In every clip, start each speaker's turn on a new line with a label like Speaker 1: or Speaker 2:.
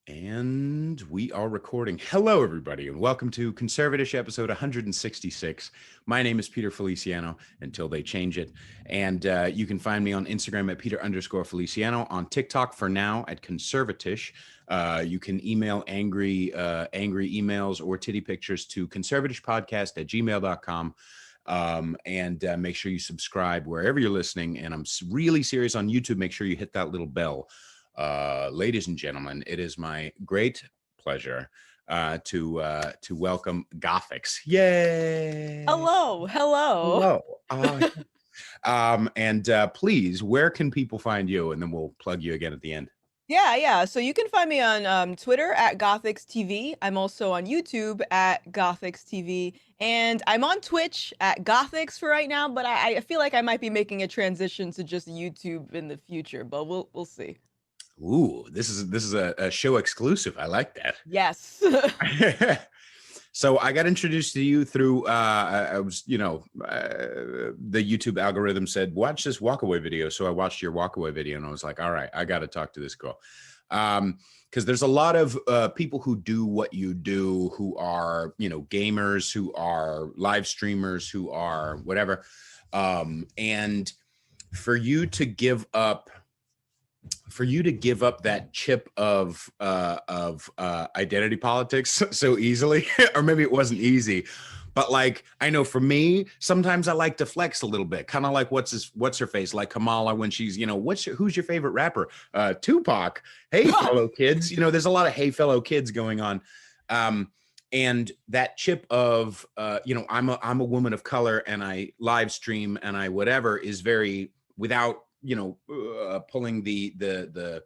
Speaker 1: And we are recording. Hello, everybody, and welcome to CONSERVATISH episode 166. My name is Peter Feliciano until they change it. And you can find me on Instagram at Peter_Feliciano, on TikTok for now at CONSERVATISH. You can email angry emails or titty pictures to conservatishpodcast@gmail.com. And make sure you subscribe wherever you're listening. And I'm really serious on YouTube. Make sure you hit that little bell. Ladies and gentlemen, it is my great pleasure to welcome Gothix. Yay!
Speaker 2: Hello, hello.
Speaker 1: Hello. And please, where can people find you? And then we'll plug you again at the end.
Speaker 2: Yeah. So you can find me on Twitter at Gothix TV. I'm also on YouTube at Gothix TV, and I'm on Twitch at Gothix for right now. But I feel like I might be making a transition to just YouTube in the future. But we'll see.
Speaker 1: Ooh, this is a show exclusive. I like that.
Speaker 2: Yes.
Speaker 1: So I got introduced to you through I was, the YouTube algorithm said watch this walkaway video, so I watched your walkaway video and I was like, all right, I got to talk to this girl, because there's a lot of people who do what you do, who are gamers, who are live streamers, who are whatever, and for you to give up that chip of identity politics so easily, or maybe it wasn't easy, but like, I know for me, sometimes I like to flex a little bit, kind of like what's her face, like Kamala when she's, who's your favorite rapper? Tupac. Hey, fellow kids. There's a lot of hey, fellow kids going on. And that chip of, I'm a woman of color and I live stream and I whatever is very without pulling the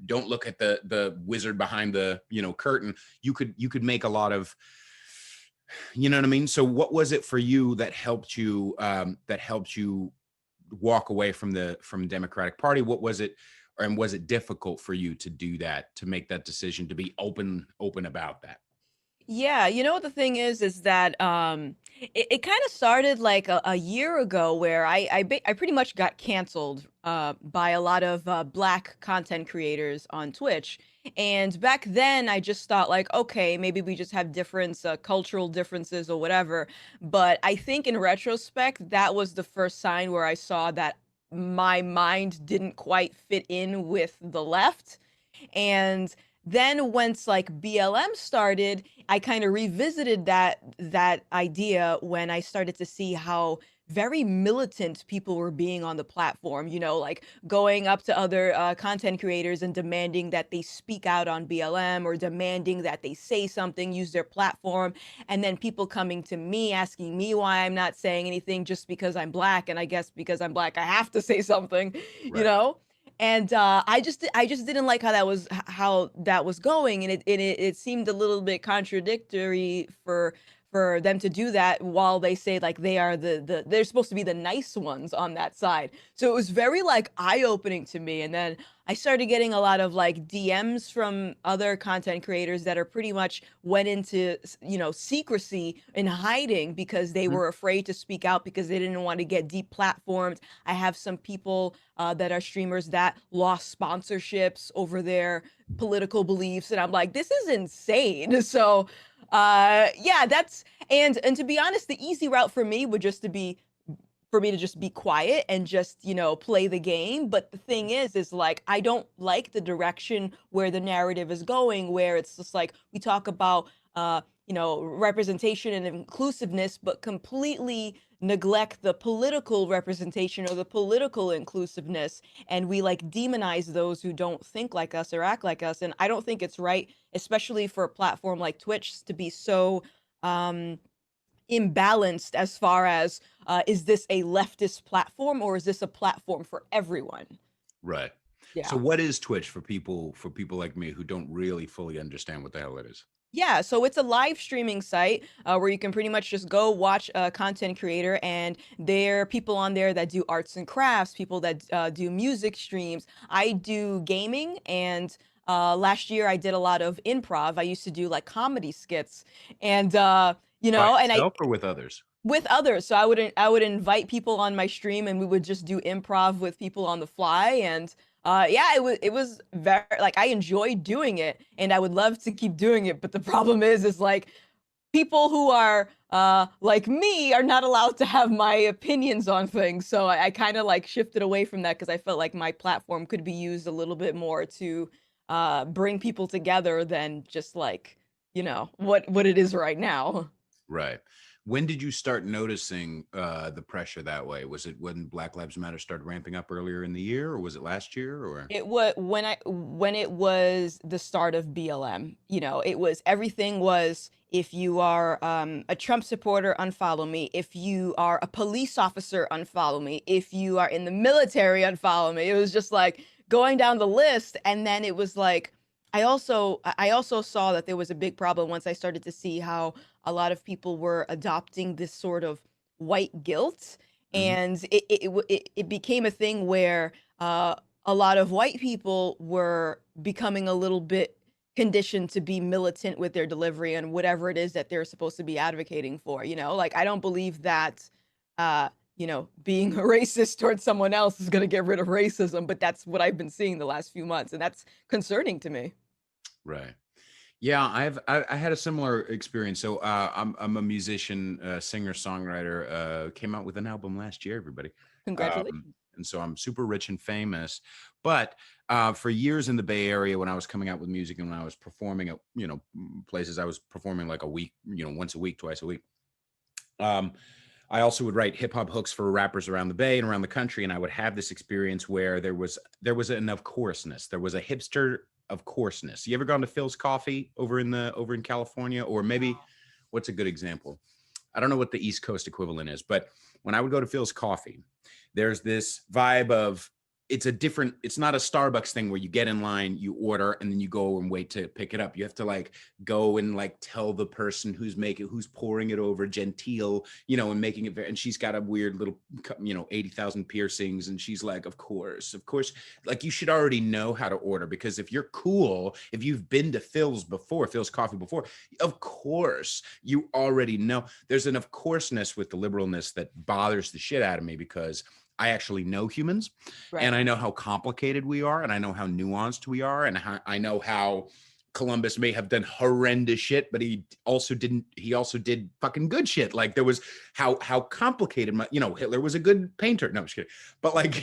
Speaker 1: don't look at the wizard behind the curtain. You could make a lot of, you know what I mean? So what was it for you that helped you walk away from Democratic Party? What was it, and was it difficult for you to do that, to make that decision, to be open about that?
Speaker 2: Yeah, the thing is that it kind of started like a year ago where I pretty much got canceled by a lot of black content creators on Twitch. And back then I just thought like, okay, maybe we just have different cultural differences or whatever. But I think in retrospect, that was the first sign where I saw that my mind didn't quite fit in with the left. And then once like BLM started, I kind of revisited that idea when I started to see how very militant people were being on the platform, like going up to other content creators and demanding that they speak out on BLM, or demanding that they say something, use their platform, and then people coming to me asking me why I'm not saying anything just because I'm black, and I guess because I'm black I have to say something, you
Speaker 1: Right.
Speaker 2: know? And I just didn't like how that was going, and it seemed a little bit contradictory for them to do that while they say like they are they're supposed to be the nice ones on that side. So it was very like eye-opening to me. And then I started getting a lot of like DMs from other content creators that are pretty much went into secrecy and hiding because they
Speaker 1: Mhm.
Speaker 2: were afraid to speak out because they didn't want to get deplatformed. I have some people that are streamers that lost sponsorships over their political beliefs, and I'm like, this is insane. So yeah, and to be honest, the easy route for me would just to be for me to just be quiet and just, play the game. But the thing is like, I don't like the direction where the narrative is going, where it's just like we talk about, representation and inclusiveness, but completely neglect the political representation or the political inclusiveness. And we like demonize those who don't think like us or act like us. And I don't think it's right, especially for a platform like Twitch, to be so, um, imbalanced as far as is this a leftist platform or is this a platform for everyone?
Speaker 1: Right. So
Speaker 2: Yeah.
Speaker 1: what is Twitch for people like me who don't really fully understand what the hell it is?
Speaker 2: Yeah, so it's a live streaming site where you can pretty much just go watch a content creator, and there are people on there that do arts and crafts, people that do music streams. I do gaming, and last year I did a lot of improv. I used to do like comedy skits, and
Speaker 1: By
Speaker 2: and I
Speaker 1: yourself or with others?
Speaker 2: with others. So I would invite people on my stream, and we would just do improv with people on the fly. And Yeah, it was very like I enjoyed doing it and I would love to keep doing it, but the problem is like people who are like me are not allowed to have my opinions on things. So I kind of like shifted away from that because I felt like my platform could be used a little bit more to bring people together than just like, what it is right now.
Speaker 1: Right. When did you start noticing the pressure that way? Was it when Black Lives Matter started ramping up earlier in the year, or was it last year? Or
Speaker 2: It was when it was the start of BLM, it was everything was if you are a Trump supporter, unfollow me. If you are a police officer, unfollow me. If you are in the military, unfollow me. It was just like going down the list, and then it was like I also saw that there was a big problem once I started to see how a lot of people were adopting this sort of white guilt,
Speaker 1: Mhm.
Speaker 2: and it became a thing where a lot of white people were becoming a little bit conditioned to be militant with their delivery and whatever it is that they're supposed to be advocating for, like I don't believe that being a racist towards someone else is going to get rid of racism, but that's what I've been seeing the last few months and that's concerning to me.
Speaker 1: Right. Yeah, I had a similar experience. So I'm a musician, singer, songwriter. Came out with an album last year, everybody. Um,
Speaker 2: Congratulations.
Speaker 1: and so I'm super rich and famous. But for years in the Bay Area, when I was coming out with music and when I was performing at places, I was performing like a week, once a week, twice a week. Um, I also would write hip hop hooks for rappers around the Bay and around the country, and I would have this experience where there was enough coarseness. There was a hipster of coarseness. You ever gone to Phil's Coffee over in California, or maybe what's a good example? I don't know what the East Coast equivalent is, but when I would go to Phil's Coffee, there's this vibe of it's not a Starbucks thing where you get in line, you order, and then you go and wait to pick it up. You have to like go and like tell the person who's pouring it over genteel, and making it very, and she's got a weird little, 80,000 piercings. And she's like, of course, like you should already know how to order because if you're cool, if you've been to Phil's Coffee before, of course, you already know. There's an of courseness with the liberalness that bothers the shit out of me because I actually know humans and
Speaker 2: Right.
Speaker 1: I know how complicated we are and I know how nuanced we are and I know how Columbus may have done horrendous shit, but he also did fucking good shit. Like there was how complicated Hitler was a good painter. No, I'm just kidding. But like,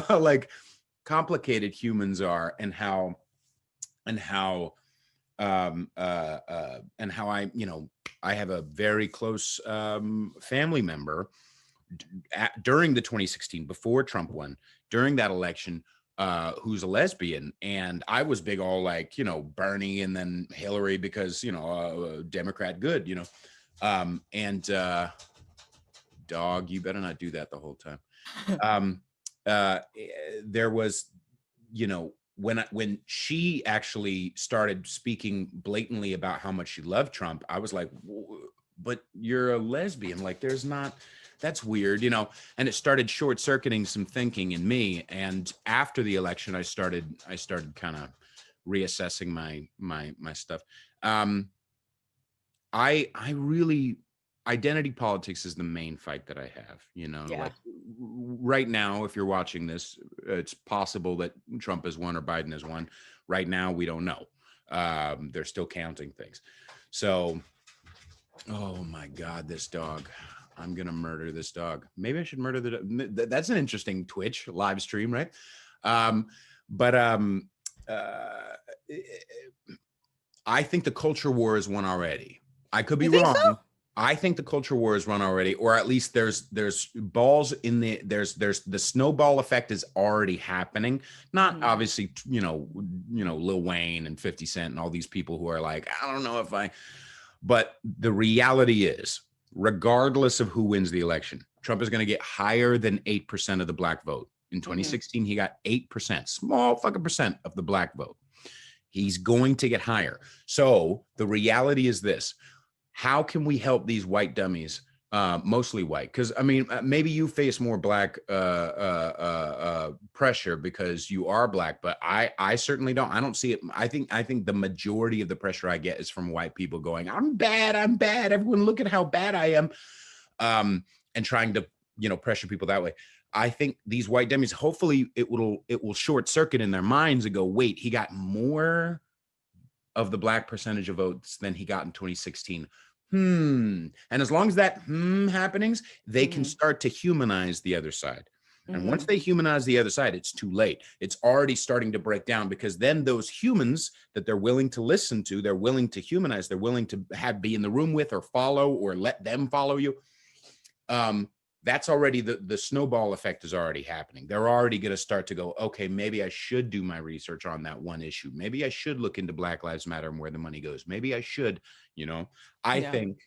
Speaker 1: how like complicated humans are and how I have a very close family member during the 2016, before Trump won, during that election, who's a lesbian. And I was big all like, Bernie and then Hillary because, Democrat good, and dog, you better not do that the whole time. Um, there was, when she actually started speaking blatantly about how much she loved Trump, I was like, but you're a lesbian. Like that's weird, and it started short circuiting some thinking in me. And after the election, I started kind of reassessing my stuff. I really, identity politics is the main fight that I have,
Speaker 2: Yeah.
Speaker 1: like right now, if you're watching this, it's possible that Trump has won or Biden has won. Right now, we don't know. They're still counting things. So, oh my God, this dog. I'm gonna murder this dog. Maybe I should murder that's an interesting Twitch live stream, right? Um, but uh, I think the culture war is won already. I could be
Speaker 2: You think so?
Speaker 1: wrong. I think the culture war is run already, or at least there's balls in there's the snowball effect is already happening. Not
Speaker 2: Mhm.
Speaker 1: obviously, Lil Wayne and 50 Cent and all these people who are like, I don't know if but the reality is, regardless of who wins the election, Trump is going to get higher than 8% of the black vote. In
Speaker 2: Mhm.
Speaker 1: 2016, he got 8%, small fucking percent of the black vote. He's going to get higher. So the reality is this: how can we help these white dummies, mostly white? Because I mean, maybe you face more black pressure because you are black, but I certainly don't. I don't see it. I think the majority of the pressure I get is from white people going, "I'm bad, I'm bad. Everyone, look at how bad I am," and trying to pressure people that way. I think these white demis, hopefully it will short circuit in their minds and go, wait, he got more of the black percentage of votes than he got in 2016. And as long as that happenings, they can
Speaker 2: Mm-hmm.
Speaker 1: start to humanize the other side. And once
Speaker 2: Mm-hmm.
Speaker 1: they humanize the other side, it's too late. It's already starting to break down, because then those humans that they're willing to listen to, they're willing to humanize, they're willing to be in the room with, or follow, or let them follow you. That's already the snowball effect is already happening. They're already going to start to go, okay, maybe I should do my research on that one issue. Maybe I should look into Black Lives Matter and where the money goes. Maybe I should, I
Speaker 2: Yeah.
Speaker 1: think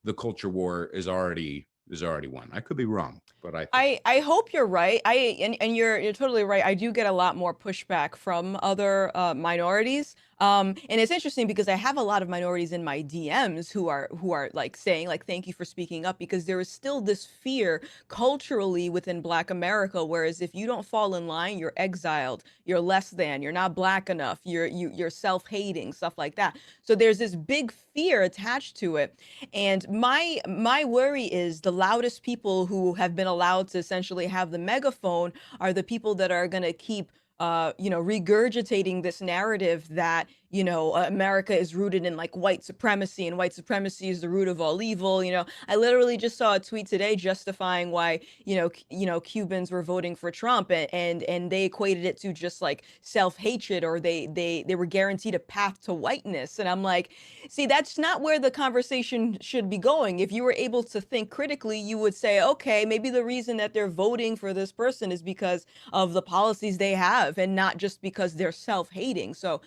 Speaker 1: the culture war is already won. I could be wrong, but I think
Speaker 2: I hope you're right. And you're totally right. I do get a lot more pushback from other minorities. And it's interesting because I have a lot of minorities in my DMs who are like saying like thank you for speaking up, because there is still this fear culturally within Black America, whereas if you don't fall in line, you're exiled, you're less than, you're not black enough, you're self-hating, stuff like that. So there's this big fear attached to it. And my worry is the loudest people who have been allowed to essentially have the megaphone are the people that are going to keep regurgitating this narrative that, America is rooted in like white supremacy, and white supremacy is the root of all evil. I literally just saw a tweet today justifying why, Cubans were voting for Trump, and they equated it to just like self-hatred, or they were guaranteed a path to whiteness. And I'm like, see, that's not where the conversation should be going. If you were able to think critically, you would say, okay, maybe the reason that they're voting for this person is because of the policies they have, and not just because they're self-hating. So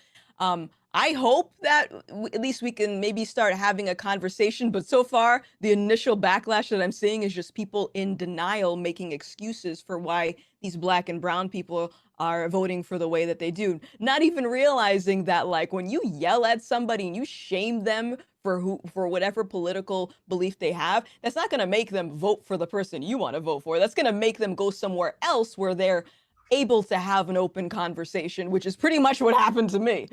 Speaker 2: I hope that at least we can maybe start having a conversation. But so far, the initial backlash that I'm seeing is just people in denial making excuses for why these Black and brown people are voting for the way that they do, not even realizing that like when you yell at somebody and you shame them for whatever political belief they have, that's not going to make them vote for the person you want to vote for. That's going to make them go somewhere else where they're able to have an open conversation, which is pretty much what happened to me.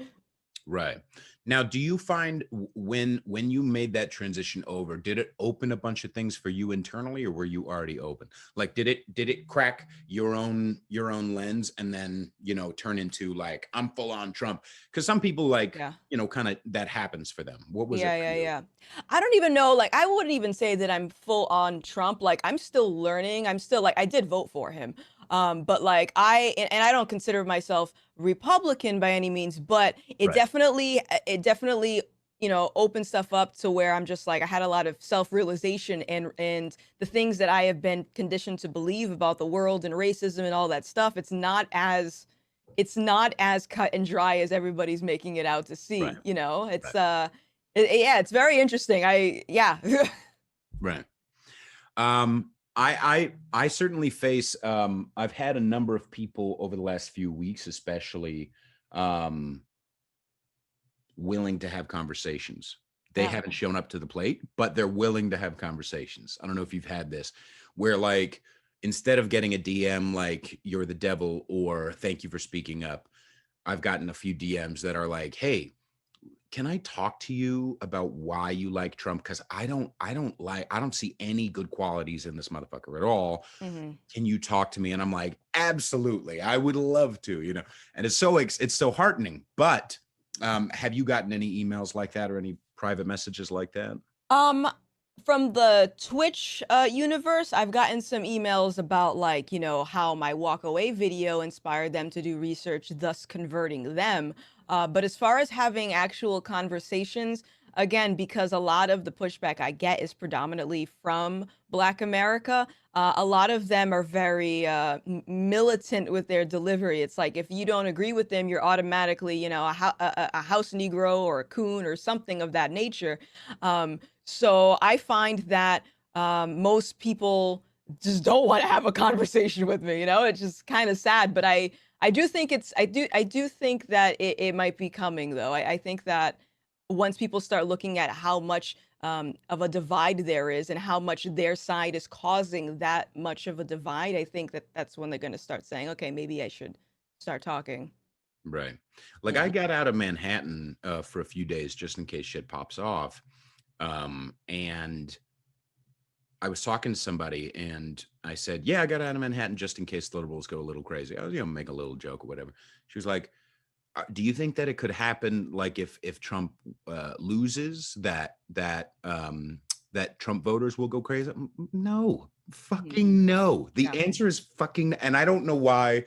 Speaker 1: right. Now, do you find when you made that transition over, did it open a bunch of things for you internally, or were you already open? Like, did it crack your own lens, and then turn into like, I'm full on Trump? Because some people like,
Speaker 2: Yeah.
Speaker 1: kind of that happens for them. What was it
Speaker 2: Yeah,
Speaker 1: for
Speaker 2: yeah,
Speaker 1: you?
Speaker 2: yeah. I don't even know, like, I wouldn't even say that I'm full on Trump. Like, I'm still learning. I'm still like, I did vote for him. But like and I don't consider myself Republican by any means, but
Speaker 1: Right.
Speaker 2: it definitely, opened stuff up to where I'm just like, I had a lot of self-realization, and the things that I have been conditioned to believe about the world and racism and all that stuff, it's not as cut and dry as everybody's making it out to
Speaker 1: Right.
Speaker 2: see,
Speaker 1: Right.
Speaker 2: yeah, it's very interesting. Yeah.
Speaker 1: Right. I certainly face. I've had a number of people over the last few weeks, especially, um, willing to have conversations. They
Speaker 2: Yeah.
Speaker 1: haven't shown up to the plate, but they're willing to have conversations. I don't know if you've had this, where like instead of getting a DM like "you're the devil" or "thank you for speaking up," I've gotten a few DMs that are like, "Hey, can I talk to you about why you like Trump? Because I don't see any good qualities in this motherfucker at all.
Speaker 2: Mhm.
Speaker 1: Can you talk to me?" And I'm like, absolutely, I would love to, And it's so heartening. But have you gotten any emails like that, or any private messages like that?
Speaker 2: Um, from the Twitch universe, I've gotten some emails about like, how my walk away video inspired them to do research, thus converting them. But as far as having actual conversations, again, because a lot of the pushback I get is predominantly from Black America, a lot of them are very militant with their delivery. It's like if you don't agree with them, you're automatically, a house Negro or a coon or something of that nature. So I find that most people just don't want to have a conversation with me. It's just kind of sad. But I do think I do think that it might be coming though. I think that once people start looking at how much of a divide there is, and how much their side is causing that much of a divide, I think that that's when they're going to start saying, okay, maybe I should start talking.
Speaker 1: Right. Like, I
Speaker 2: Yeah.
Speaker 1: got out of Manhattan for a few days just in case shit pops off. And I was talking to somebody and I said, yeah, I got out of Manhattan just in case the liberals go a little crazy. I was, make a little joke or whatever. She was like, do you think that it could happen, like if Trump loses, that Trump voters will go crazy? No,
Speaker 2: Mhm.
Speaker 1: fucking no. The
Speaker 2: Yeah.
Speaker 1: answer is fucking, and I don't know why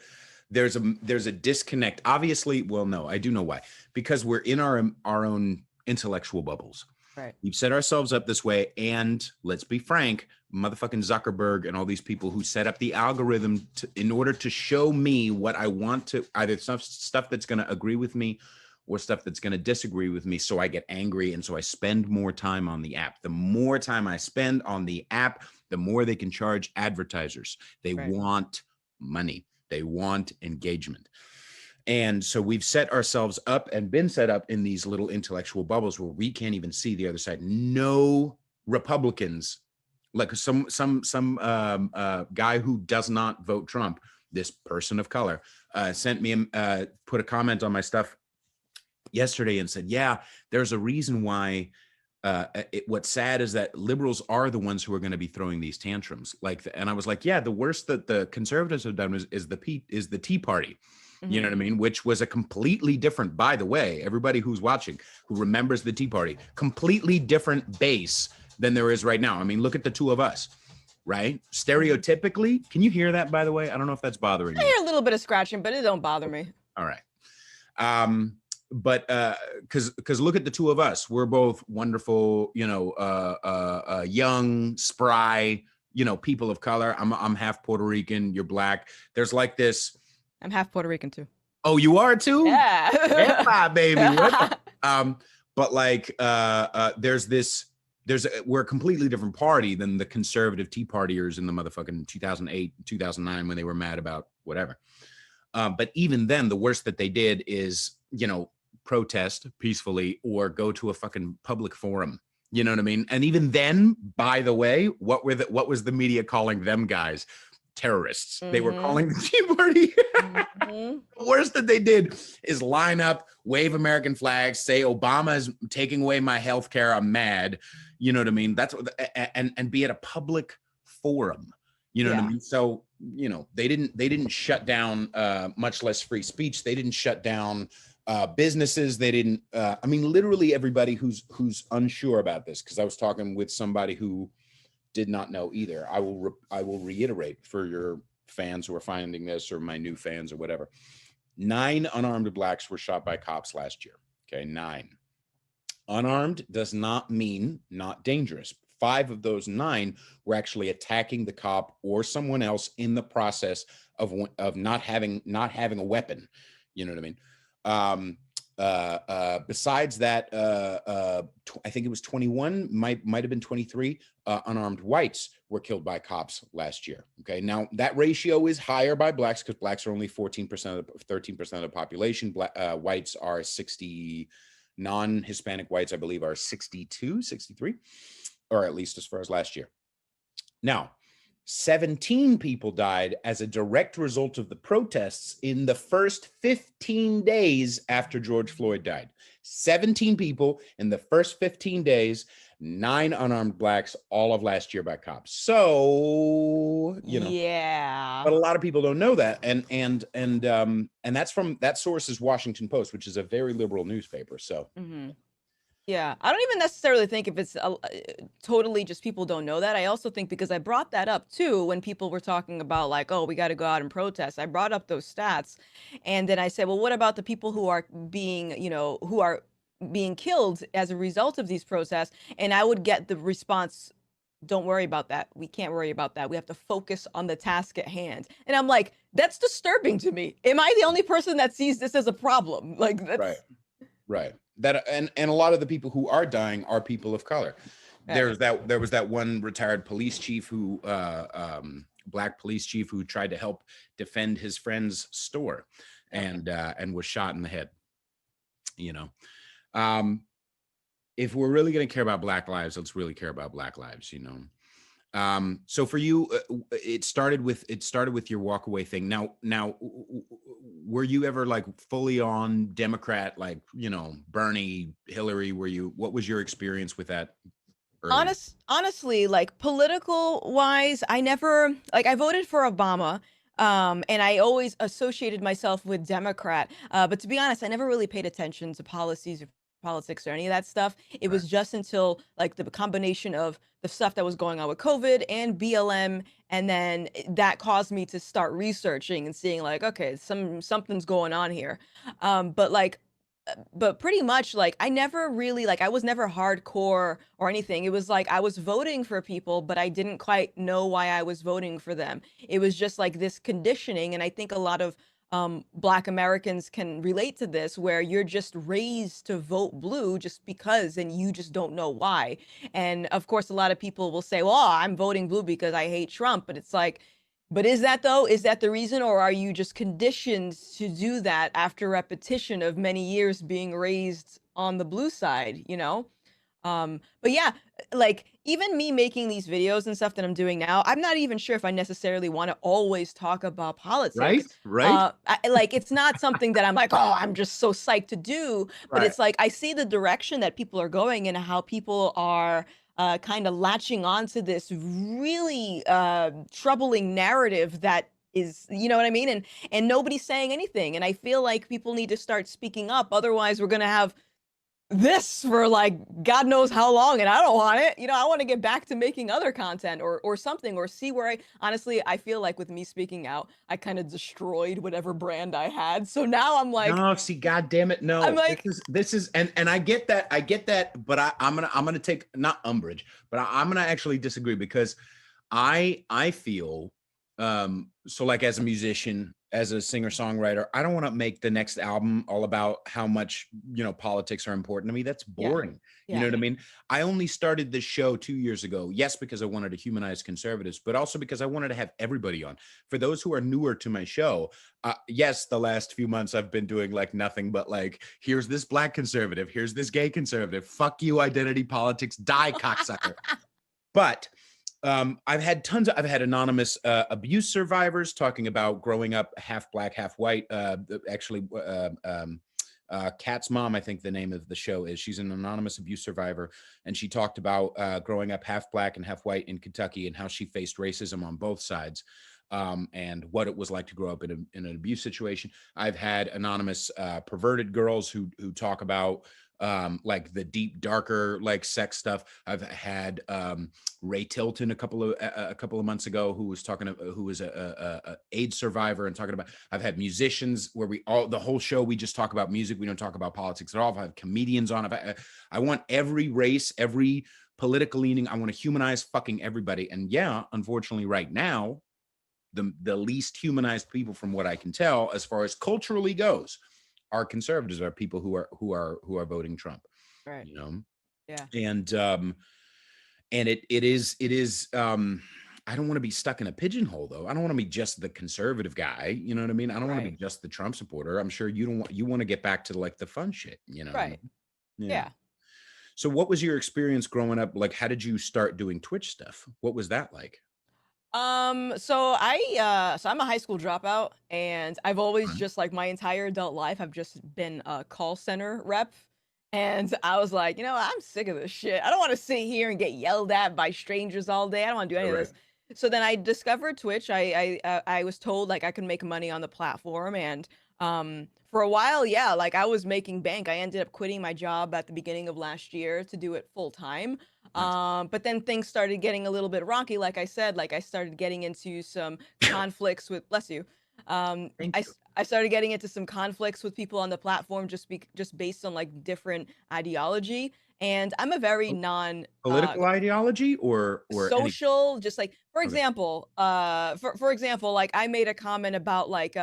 Speaker 1: there's a disconnect. Obviously, well, no, I do know why, because we're in our own intellectual bubbles.
Speaker 2: Right.
Speaker 1: We've set ourselves up this way, and let's be frank, motherfucking Zuckerberg and all these people who set up the algorithm in order to show me what I want to, either stuff that's going to agree with me or stuff that's going to disagree with me, so I get angry and so I spend more time on the app. The more time I spend on the app, the more they can charge advertisers. They
Speaker 2: Right.
Speaker 1: want money. They want engagement. And so we've set ourselves up and been set up in these little intellectual bubbles where we can't even see the other side. No Republicans, like some guy who does not vote Trump, this person of color, sent me put a comment on my stuff yesterday and said, yeah, there's a reason why what's sad is that liberals are the ones who are going to be throwing these tantrums. And I was like, yeah, the worst that the conservatives have done is the Tea Party. You know what I mean? Which was a completely different, by the way, everybody who's watching, who remembers the Tea Party, completely different base than there is right now. I mean, look at the two of us, right? Stereotypically, can you hear that, by the way? I don't know if that's bothering
Speaker 2: I
Speaker 1: you.
Speaker 2: hear a little bit of scratching, but it don't bother me.
Speaker 1: All right. But because look at the two of us, we're both wonderful, young, spry, people of color. I'm half Puerto Rican. You're black. There's like this.
Speaker 2: I'm half Puerto Rican too.
Speaker 1: Oh, you are too?
Speaker 2: Yeah.
Speaker 1: Yeah, baby. What? But like, we're a completely different party than the conservative Tea Partiers in the motherfucking 2008, 2009 when they were mad about whatever. But even then, the worst that they did is, protest peacefully or go to a fucking public forum. You know what I mean? And even then, by the way, what was the media calling them guys? Terrorists. They were calling the Tea Party. The worst that they did is line up, wave American flags, say Obama is taking away my health care. I'm mad. You know what I mean? That's what, and be at a public forum. You know what I mean? So, they didn't shut down, much less free speech. They didn't shut down businesses. They didn't. I mean, literally everybody who's unsure about this, because I was talking with somebody who did not know either. I will reiterate for your fans who are finding this, or my new fans or whatever. 9 unarmed blacks were shot by cops last year. Okay, 9. Unarmed does not mean not dangerous. 5 of those 9 were actually attacking the cop or someone else in the process of not having a weapon. You know what I mean? Besides that, I think it was 21, might have been 23 unarmed whites were killed by cops last year. Okay, now that ratio is higher by blacks because blacks are only 13% of 13% of the population. Whites are 60. Non-Hispanic whites, I believe, are 62, 63, or at least as far as last year. Now, 17 people died as a direct result of the protests in the first 15 days after George Floyd died. 17 people in the first 15 days, 9 unarmed blacks, all of last year by cops. So,
Speaker 2: Yeah.
Speaker 1: but a lot of people don't know that. And that's from, that source is Washington Post, which is a very liberal newspaper. So
Speaker 2: Yeah, I don't even necessarily think if it's totally just people don't know that. I also think because I brought that up too when people were talking about like, oh, we got to go out and protest. I brought up those stats, and then I said, well, what about the people who are being killed as a result of these protests? And I would get the response, don't worry about that. We can't worry about that. We have to focus on the task at hand. And I'm like, that's disturbing to me. Am I the only person that sees this as a problem? Like, that's
Speaker 1: right. That and a lot of the people who are dying are people of color. There was that one retired police chief who black police chief who tried to help defend his friend's store and was shot in the head. If we're really going to care about black lives, let's really care about black lives. So for you, it started with your walk away thing. Now, were you ever like fully on Democrat, like, Bernie, Hillary? What was your experience with that? early?
Speaker 2: Honestly, like political wise, I never like I voted for Obama. And I always associated myself with Democrat. But to be honest, I never really paid attention to policies or politics or any of that stuff. It
Speaker 1: Right.
Speaker 2: was just until like the combination of the stuff that was going on with COVID and BLM, and then that caused me to start researching and seeing like, okay, something's going on here. But like but pretty much like I never really like I was never hardcore or anything. It was like I was voting for people, but I didn't quite know why I was voting for them. It was just like this conditioning, and I think a lot of black Americans can relate to this where you're just raised to vote blue just because and you just don't know why. And of course a lot of people will say, "Well, I'm voting blue because I hate Trump." But it's like, but is that though? Is that the reason, or are you just conditioned to do that after repetition of many years being raised on the blue side, you know? But yeah, like even me making these videos and stuff that I'm doing now, I'm not even sure if I necessarily want to always talk about
Speaker 1: Right?
Speaker 2: politics.
Speaker 1: Right?
Speaker 2: Like it's not something that I'm like, oh, I'm just so psyched to do. But
Speaker 1: Right.
Speaker 2: it's like I see the direction that people are going and how people are kind of latching onto this really troubling narrative that is, you know what I mean? And nobody's saying anything. And I feel like people need to start speaking up. Otherwise, we're gonna have this for like God knows how long, and I don't want it. You know, I want to get back to making other content or something, or see where I honestly I feel like with me speaking out, I kind of destroyed whatever brand I had. So now
Speaker 1: No, see, God damn it,
Speaker 2: I'm
Speaker 1: no.
Speaker 2: like,
Speaker 1: This is, and I get that, but I'm gonna take not umbrage, but I'm gonna actually disagree because I feel so like as a musician, as a singer-songwriter, I don't want to make the next album all about how much, politics are important to me. That's
Speaker 2: yeah,
Speaker 1: boring. You know
Speaker 2: yeah,
Speaker 1: what I mean? I only started this show 2 years ago. Yes, because I wanted to humanize conservatives, but also because I wanted to have everybody on. For those who are newer to my show, yes, the last few months I've been doing like nothing but like, here's this black conservative, here's this gay conservative, fuck you, identity politics, die, cocksucker. But I've had anonymous abuse survivors talking about growing up half black, half white. Actually, Kat's mom, I think the name of the show is. She's an anonymous abuse survivor, and she talked about growing up half black and half white in Kentucky and how she faced racism on both sides. And what it was like to grow up in an abuse situation. I've had anonymous perverted girls who talk about like the deep, darker, like sex stuff. I've had Ray Tilton a couple of months ago who was talking who was a AIDS survivor and talking about. I've had musicians where the whole show we just talk about music. We don't talk about politics at all. I've had comedians on. I want every race, every political leaning. I want to humanize fucking everybody. And yeah, unfortunately, right now, the least humanized people, from what I can tell, as far as culturally goes, are conservatives, are people who are voting Trump.
Speaker 2: right,
Speaker 1: You know,
Speaker 2: yeah,
Speaker 1: and it is I don't want to be stuck in a pigeonhole though. I don't want to be just the conservative guy. You know what I mean? I don't want to be
Speaker 2: right,
Speaker 1: just the Trump supporter. I'm sure you want to get back to like the fun shit. You know what I
Speaker 2: right,
Speaker 1: mean? Yeah.
Speaker 2: yeah.
Speaker 1: So what was your experience growing up? Like, how did you start doing Twitch stuff? What was that like?
Speaker 2: So I'm a high school dropout, and I've always
Speaker 1: Right.
Speaker 2: just like my entire adult life I've just been a call center rep. And I was like, you know, I'm sick of this shit. I don't want to sit here and get yelled at by strangers all day. I don't want to do any of
Speaker 1: Right.
Speaker 2: this. So then I discovered Twitch. I was told like I could make money on the platform, and for a while, yeah, like I was making bank. I ended up quitting my job at the beginning of last year to do it full time.
Speaker 1: Nice.
Speaker 2: But then things started getting a little bit rocky. Like I said, like I started getting into some conflicts with, bless you.
Speaker 1: Thank you.
Speaker 2: I started getting into some conflicts with people on the platform just based on like different ideology. And I'm a very non
Speaker 1: Political ideology or any.
Speaker 2: social, just like for
Speaker 1: Okay.
Speaker 2: example, for example, like I made a comment about like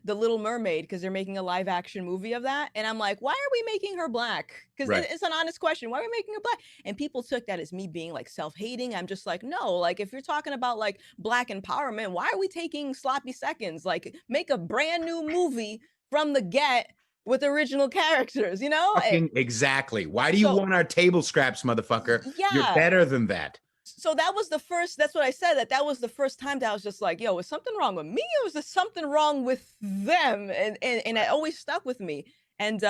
Speaker 2: the Little Mermaid because they're making a live action movie of that, and I'm like, why are we making her black? Because
Speaker 1: Right.
Speaker 2: it's an honest question. Why are we making her black? And people took that as me being like self-hating. I'm just like, no, like if you're talking about like black empowerment, why are we taking sloppy seconds? Like make a brand new movie from the get with original characters, you know?
Speaker 1: Fucking exactly. Why do you
Speaker 2: So
Speaker 1: want our table scraps, motherfucker? You're
Speaker 2: yeah,
Speaker 1: better than that.
Speaker 2: so that was the first, that's what I said, that was the first time that I was just like, "Yo, is something wrong with me, or is there something wrong with them?" And it always stuck with me. And,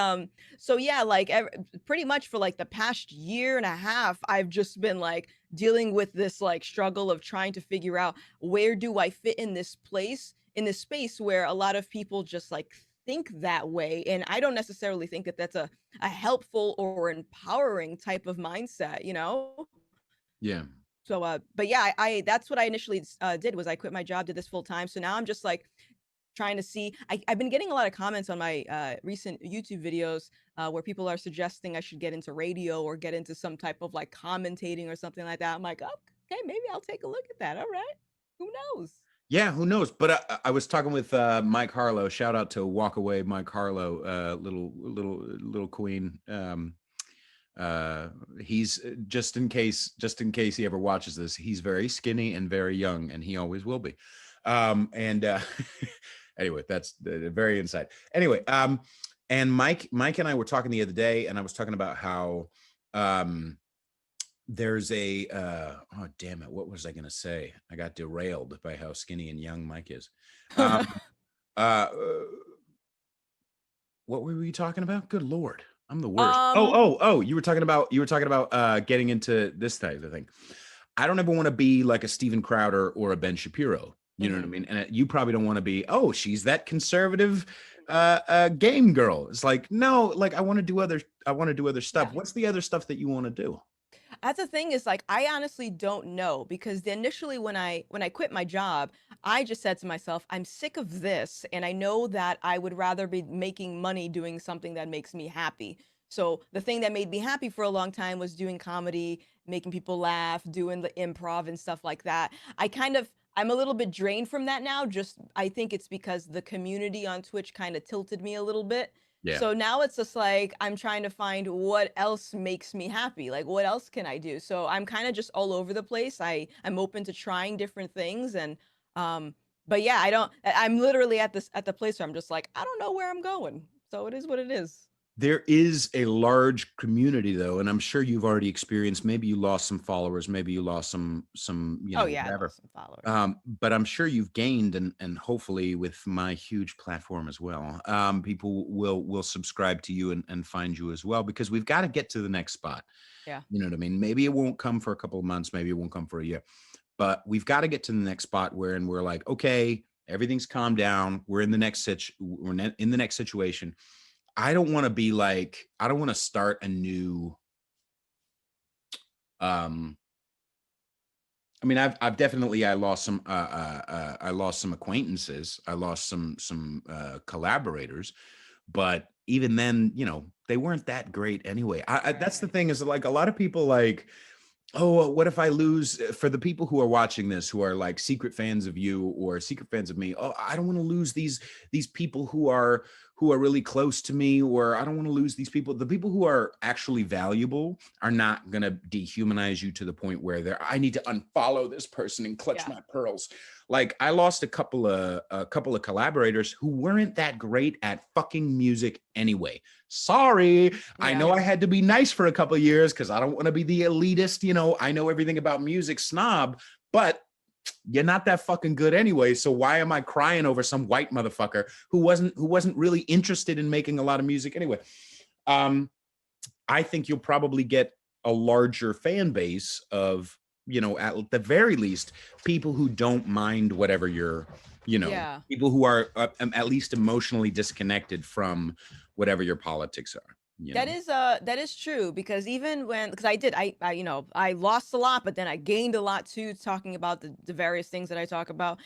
Speaker 2: so yeah, like, pretty much for, like, the past year and a half, I've just been, like, dealing with this, like, struggle of trying to figure out, where do I fit in this place, in this space where a lot of people just, like, think that way, and I don't necessarily think that that's a helpful or empowering type of mindset, you know?
Speaker 1: Yeah.
Speaker 2: So, but yeah, I that's what I initially did, was I quit my job, did this full time. So now I'm just like trying to see. I've been getting a lot of comments on my recent YouTube videos where people are suggesting I should get into radio or get into some type of like commentating or something like that. I'm like, oh, okay, maybe I'll take a look at that. All right, who knows?
Speaker 1: Yeah, who knows? But I was talking with Mike Harlow. Shout out to Walk Away Mike Harlow, little queen. Uh, he's just in case he ever watches this. He's very skinny and very young, and he always will be. And anyway, that's very inside. Anyway, and Mike and I were talking the other day, and I was talking about how there's a oh damn it, what was I gonna say? I got derailed by how skinny and young Mike is. Um, uh, what were we talking about? Good Lord, I'm the worst.
Speaker 2: um,
Speaker 1: Oh, you were talking about getting into this type of thing. I don't ever want to be like a Steven Crowder or a Ben Shapiro. You know what I
Speaker 2: mhm,
Speaker 1: mean? And you probably don't want to be, oh, she's that conservative game girl. It's like, no, like I want to do other stuff.
Speaker 2: yeah.
Speaker 1: What's the other stuff that you want to do?
Speaker 2: That's the thing, is like I honestly don't know, because initially when I quit my job, I just said to myself, I'm sick of this, and I know that I would rather be making money doing something that makes me happy. So the thing that made me happy for a long time was doing comedy, making people laugh, doing the improv and stuff like that. I'm a little bit drained from that now. Just I think it's because the community on Twitch kind of tilted me a little bit.
Speaker 1: Yeah.
Speaker 2: So now it's just like I'm trying to find what else makes me happy. Like what else can I do? So I'm kind of just all over the place. I'm open to trying different things, and um but yeah, I'm literally at the place where I'm just like I don't know where I'm going. So it is what it is.
Speaker 1: There is a large community though, and I'm sure you've already experienced, maybe you lost some followers, maybe you lost some,
Speaker 2: Oh yeah, I
Speaker 1: whatever.
Speaker 2: lost some followers.
Speaker 1: But I'm sure you've gained, and hopefully with my huge platform as well, people will subscribe to you and find you as well, because we've got to get to the next spot.
Speaker 2: Yeah.
Speaker 1: You know what I mean? Maybe it won't come for a couple of months, maybe it won't come for a year, but we've got to get to the next spot wherein we're like, okay, everything's calmed down. We're in the next situation. I don't want to be like, I don't want to start a new, um, I mean, I've definitely, I lost some acquaintances. I lost some collaborators, but even then, they weren't that great anyway. That's the
Speaker 2: Right.
Speaker 1: thing, is like a lot of people like, oh, well, what if I lose? For the people who are watching this, who are like secret fans of you or secret fans of me, oh, I don't want to lose these people who are really close to me, or I don't want to lose these people. The people who are actually valuable are not going to dehumanize you to the point where I need to unfollow this person and clutch
Speaker 2: Yeah.
Speaker 1: my pearls. Like I lost a couple of collaborators who weren't that great at fucking music anyway. Sorry, I
Speaker 2: Yeah.
Speaker 1: know I had to be nice for a couple of years because I don't want to be the elitist, I know everything about music snob, but you're not that fucking good anyway. So why am I crying over some white motherfucker who wasn't really interested in making a lot of music anyway? Um, I think you'll probably get a larger fan base of, at the very least, people who don't mind whatever
Speaker 2: Yeah.
Speaker 1: people who are at least emotionally disconnected from whatever your politics are.
Speaker 2: That is true, because even when, because I I lost a lot, but then I gained a lot too, talking about the various things that I talk about.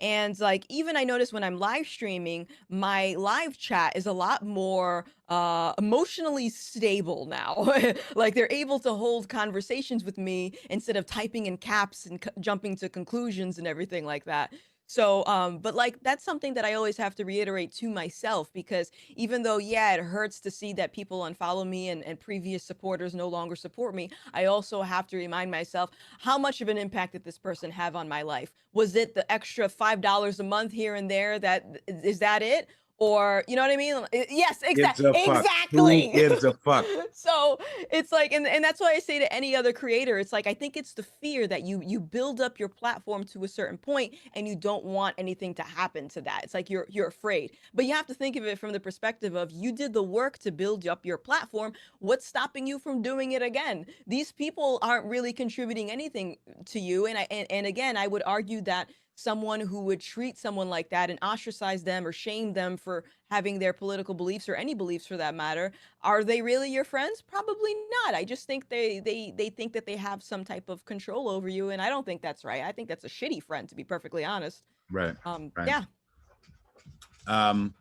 Speaker 2: And like even I notice when I'm live streaming, my live chat is a lot more emotionally stable now. Like they're able to hold conversations with me instead of typing in caps and jumping to conclusions and everything like that. So, but like that's something that I always have to reiterate to myself, because even though, yeah, it hurts to see that people unfollow me and previous supporters no longer support me, I also have to remind myself, how much of an impact did this person have on my life? Was it the extra $5 a month here and there? Is that it? or you know what I mean? Yes,
Speaker 1: Gives a fuck. Who
Speaker 2: exactly.
Speaker 1: gives a fuck?
Speaker 2: So it's like, and that's why I say to any other creator, it's like I think it's the fear that you build up your platform to a certain point and you don't want anything to happen to that. It's like you're afraid. But you have to think of it from the perspective of you did the work to build up your platform. What's stopping you from doing it again? These people aren't really contributing anything to you. And again, I would argue that someone who would treat someone like that and ostracize them or shame them for having their political beliefs or any beliefs for that matter, are they really your friends? Probably not. I just think they think that they have some type of control over you, and I don't think that's right. I think that's a shitty friend, to be perfectly honest.
Speaker 1: Right. Right.
Speaker 2: Yeah,
Speaker 1: Um,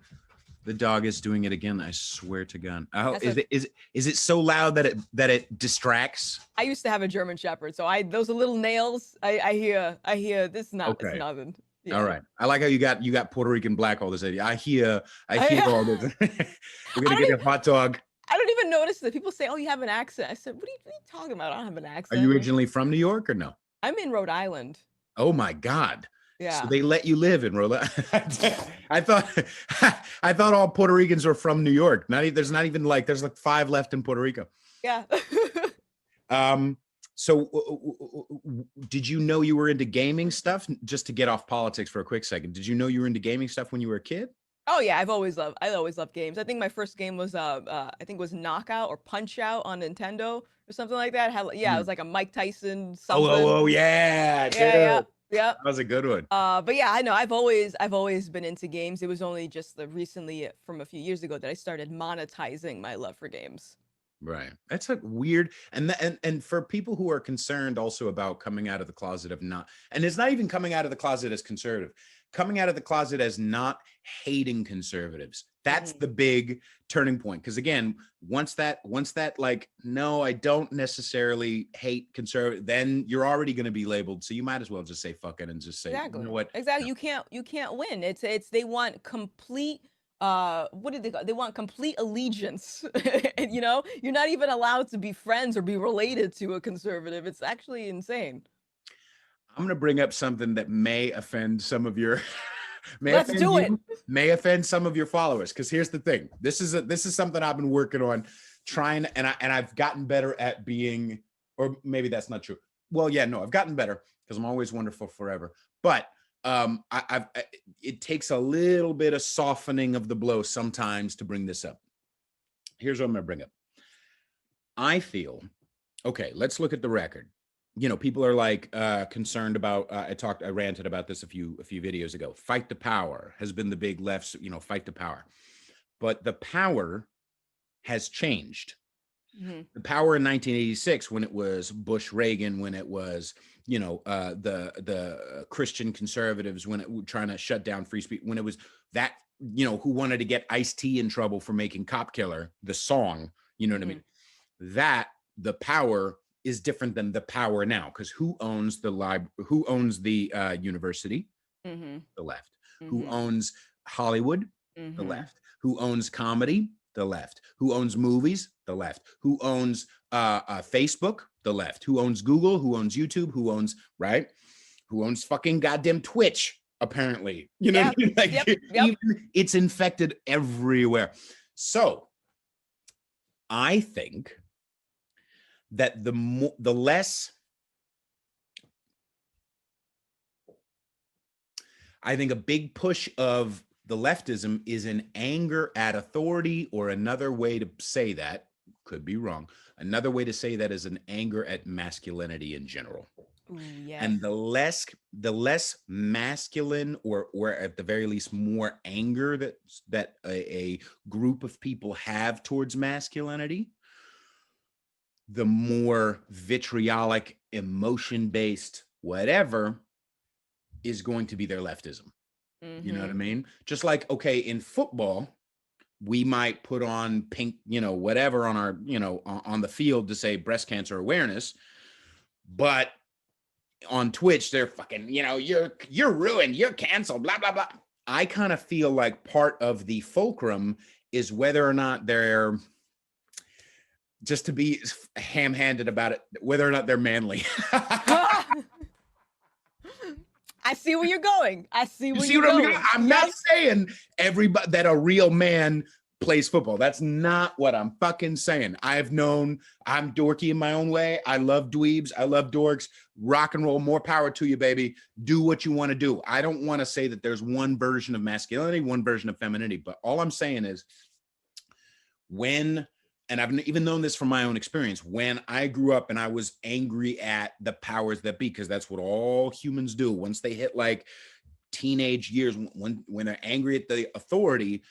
Speaker 1: the dog is doing it again. I swear to God. Oh,
Speaker 2: that's
Speaker 1: is
Speaker 2: a.
Speaker 1: it is it so loud that it distracts?
Speaker 2: I used to have a German Shepherd, so I those little nails. I hear this. Is not. It's
Speaker 1: Okay.
Speaker 2: nothing.
Speaker 1: All
Speaker 2: Yeah.
Speaker 1: right. I like how you got Puerto Rican black all this. I
Speaker 2: I,
Speaker 1: hear all this. We're
Speaker 2: I
Speaker 1: gonna
Speaker 2: don't
Speaker 1: get
Speaker 2: even.
Speaker 1: a hot dog.
Speaker 2: I don't even notice that people say, "Oh, you have an accent." I said, what are you talking about? I don't have an
Speaker 1: Are you
Speaker 2: accent.
Speaker 1: originally from New York or no?
Speaker 2: I'm in Rhode Island.
Speaker 1: Oh my God. So
Speaker 2: Yeah.
Speaker 1: they let you live in Rhode Island. I thought I thought all Puerto Ricans were from New York. There's not even like there's like 5 left in Puerto Rico.
Speaker 2: Yeah.
Speaker 1: Um, so did you know you were into gaming stuff? Just to get off politics for a quick second, did you know you were into gaming stuff when you were a kid?
Speaker 2: Oh yeah, I always loved games. I think my first game was I think it was Knockout or Punch Out on Nintendo or something like that. Yeah, it
Speaker 1: Mm.
Speaker 2: was like a Mike Tyson
Speaker 1: Oh,
Speaker 2: something.
Speaker 1: oh, yeah, dude.
Speaker 2: Yeah, yeah, yeah.
Speaker 1: That was a good one.
Speaker 2: But yeah, I know I've always been into games. It was only just recently from a few years ago that I started monetizing my love for games.
Speaker 1: Right. That's a weird and for people who are concerned also about coming out of the closet of not, and it's not even coming out of the closet as conservative, coming out of the closet as not hating conservatives. That's
Speaker 2: Hmm.
Speaker 1: the big turning point. Because again, once that like, no, I don't necessarily hate conservative, then you're already going to be labeled. So you might as well just say fuck it and just say, you know
Speaker 2: Exactly.
Speaker 1: what?
Speaker 2: Exactly.
Speaker 1: No.
Speaker 2: You can't win. It's they want complete what did they want complete allegiance. And you know, you're not even allowed to be friends or be related to a conservative. It's actually insane.
Speaker 1: I'm going to bring up something that may offend some of your may
Speaker 2: Let's
Speaker 1: offend
Speaker 2: do it.
Speaker 1: you, may offend some of your followers. Because here's the thing: this is something I've been working on, trying, and I've gotten better at being, or maybe that's not true. Well, yeah, no, I've gotten better because I'm always wonderful forever. But it takes a little bit of softening of the blow sometimes to bring this up. Here's what I'm going to bring up. I feel okay. Let's look at the record. You know, people are like concerned about. I ranted about this a few videos ago. Fight the power has been the big left's, fight the power, but the power has changed.
Speaker 2: Hmm.
Speaker 1: The power in 1986, when it was Bush Reagan, when it was the Christian conservatives, when it were trying to shut down free speech, when it was that who wanted to get Ice-T in trouble for making Cop Killer the song, you know what I
Speaker 2: Hmm.
Speaker 1: mean? That the power is different than the power now, because who owns who owns the university?
Speaker 2: Hmm.
Speaker 1: The left. Who
Speaker 2: Hmm.
Speaker 1: owns Hollywood? The
Speaker 2: Hmm.
Speaker 1: left. Who owns comedy? The left. Who owns movies? The left. Who owns Facebook? The left. Who owns Google? Who owns YouTube? Who owns, right? Who owns fucking goddamn Twitch? Apparently, you know what
Speaker 2: Yep.
Speaker 1: I mean? Like,
Speaker 2: Yep. Yep.
Speaker 1: even it's infected everywhere. So I think that the less, I think a big push of the leftism is an anger at authority, or another way to say that, could be wrong. Another way to say that is an anger at masculinity in general.
Speaker 2: Ooh, yes.
Speaker 1: And the less masculine, or at the very least more anger that a group of people have towards masculinity, the more vitriolic, emotion-based whatever is going to be their leftism. You know what I
Speaker 2: Hmm.
Speaker 1: mean? Just like, okay, in football, we might put on pink, whatever on our, on the field to say breast cancer awareness, but on Twitch, they're fucking, you're ruined, you're canceled, blah, blah, blah. I kind of feel like part of the fulcrum is whether or not they're, just to be ham-handed about it, whether or not they're manly.
Speaker 2: I I see where you're going. I see
Speaker 1: You
Speaker 2: where
Speaker 1: see
Speaker 2: you're
Speaker 1: what I'm?
Speaker 2: going.
Speaker 1: I'm not
Speaker 2: Yes.
Speaker 1: saying everybody that a real man plays football. That's not what I'm fucking saying. I've known I'm dorky in my own way. I love dweebs. I love dorks. Rock and roll. More power to you, baby. Do what you want to do. I don't want to say that there's one version of masculinity, one version of femininity, but all I'm saying is when, and I've even known this from my own experience, when I grew up and I was angry at the powers that be, because that's what all humans do once they hit like teenage years, when they're angry at the authority,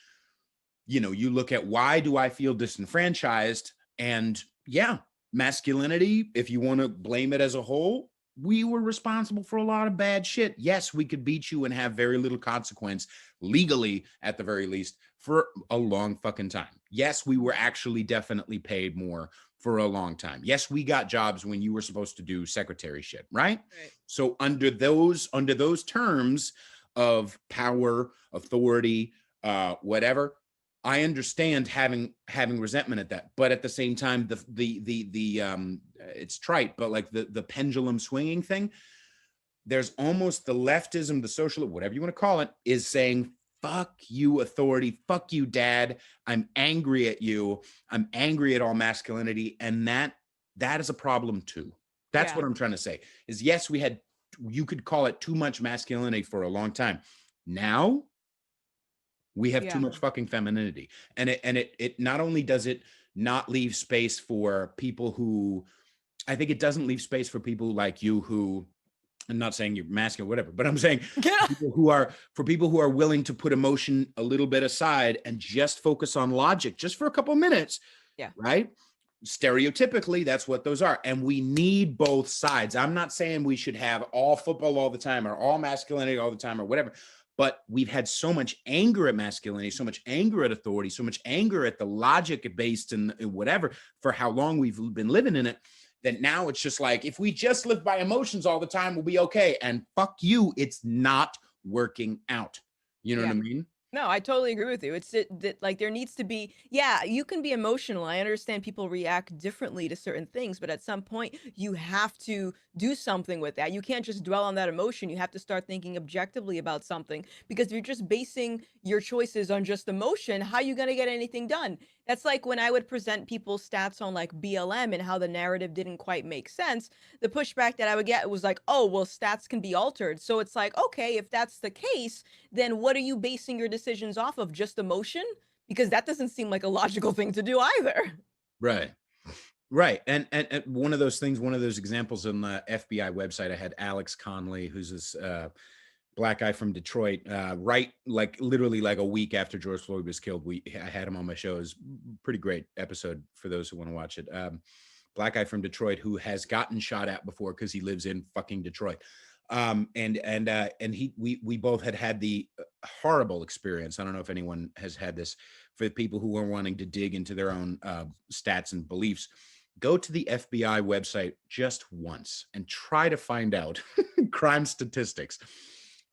Speaker 1: you know, you look at why do I feel disenfranchised? And yeah, masculinity, if you want to blame it as a whole, we were responsible for a lot of bad shit. Yes, we could beat you and have very little consequence legally, at the very least, for a long fucking time. Yes, we were actually definitely paid more for a long time. Yes, we got jobs when you were supposed to do secretary shit, right?
Speaker 2: Right.
Speaker 1: So under those terms of power, authority, whatever, I understand having resentment at that, but at the same time, the it's trite, but like the pendulum swinging thing, there's almost the leftism, the social, whatever you want to call it, is saying, fuck you, authority, fuck you, dad. I'm angry at you. I'm angry at all masculinity. And that is a problem too. That's
Speaker 2: Yeah.
Speaker 1: what I'm trying to say is, yes, you could call it too much masculinity for a long time. Now we have too
Speaker 2: Yeah.
Speaker 1: much fucking femininity. And it not only does it not leave space for people who, I think it doesn't leave space for people like you who, I'm not saying you're masculine or whatever, but I'm saying
Speaker 2: Yeah.
Speaker 1: for people who are willing to put emotion a little bit aside and just focus on logic just for a couple of minutes,
Speaker 2: Yeah.
Speaker 1: right? Stereotypically, that's what those are. And we need both sides. I'm not saying we should have all football all the time or all masculinity all the time or whatever, but we've had so much anger at masculinity, so much anger at authority, so much anger at the logic based and whatever for how long we've been living in it, that now it's just like, if we just live by emotions all the time, we'll be okay. And fuck you, it's not working out. You know what
Speaker 2: Yeah.
Speaker 1: I mean?
Speaker 2: No, I totally agree with you. It's that like there needs to be, yeah, you can be emotional. I understand people react differently to certain things, but at some point you have to do something with that. You can't just dwell on that emotion. You have to start thinking objectively about something, because if you're just basing your choices on just emotion, how are you going to get anything done? That's like when I would present people's stats on like BLM and how the narrative didn't quite make sense. The pushback that I would get was like, "Oh, well, stats can be altered." So it's like, "Okay, if that's the case, then what are you basing your decisions off of? Just emotion? Because that doesn't seem like a logical thing to do either."
Speaker 1: Right. Right. And one of those things, one of those examples on the FBI website, I had Alex Conley, who's this black guy from Detroit, right, like literally like a week after George Floyd was killed. I had him on my show. It was pretty great episode for those who want to watch it. Black guy from Detroit who has gotten shot at before because he lives in fucking Detroit. We both had the horrible experience. I don't know if anyone has had this. For the people who are wanting to dig into their own stats and beliefs, go to the FBI website just once and try to find out crime statistics.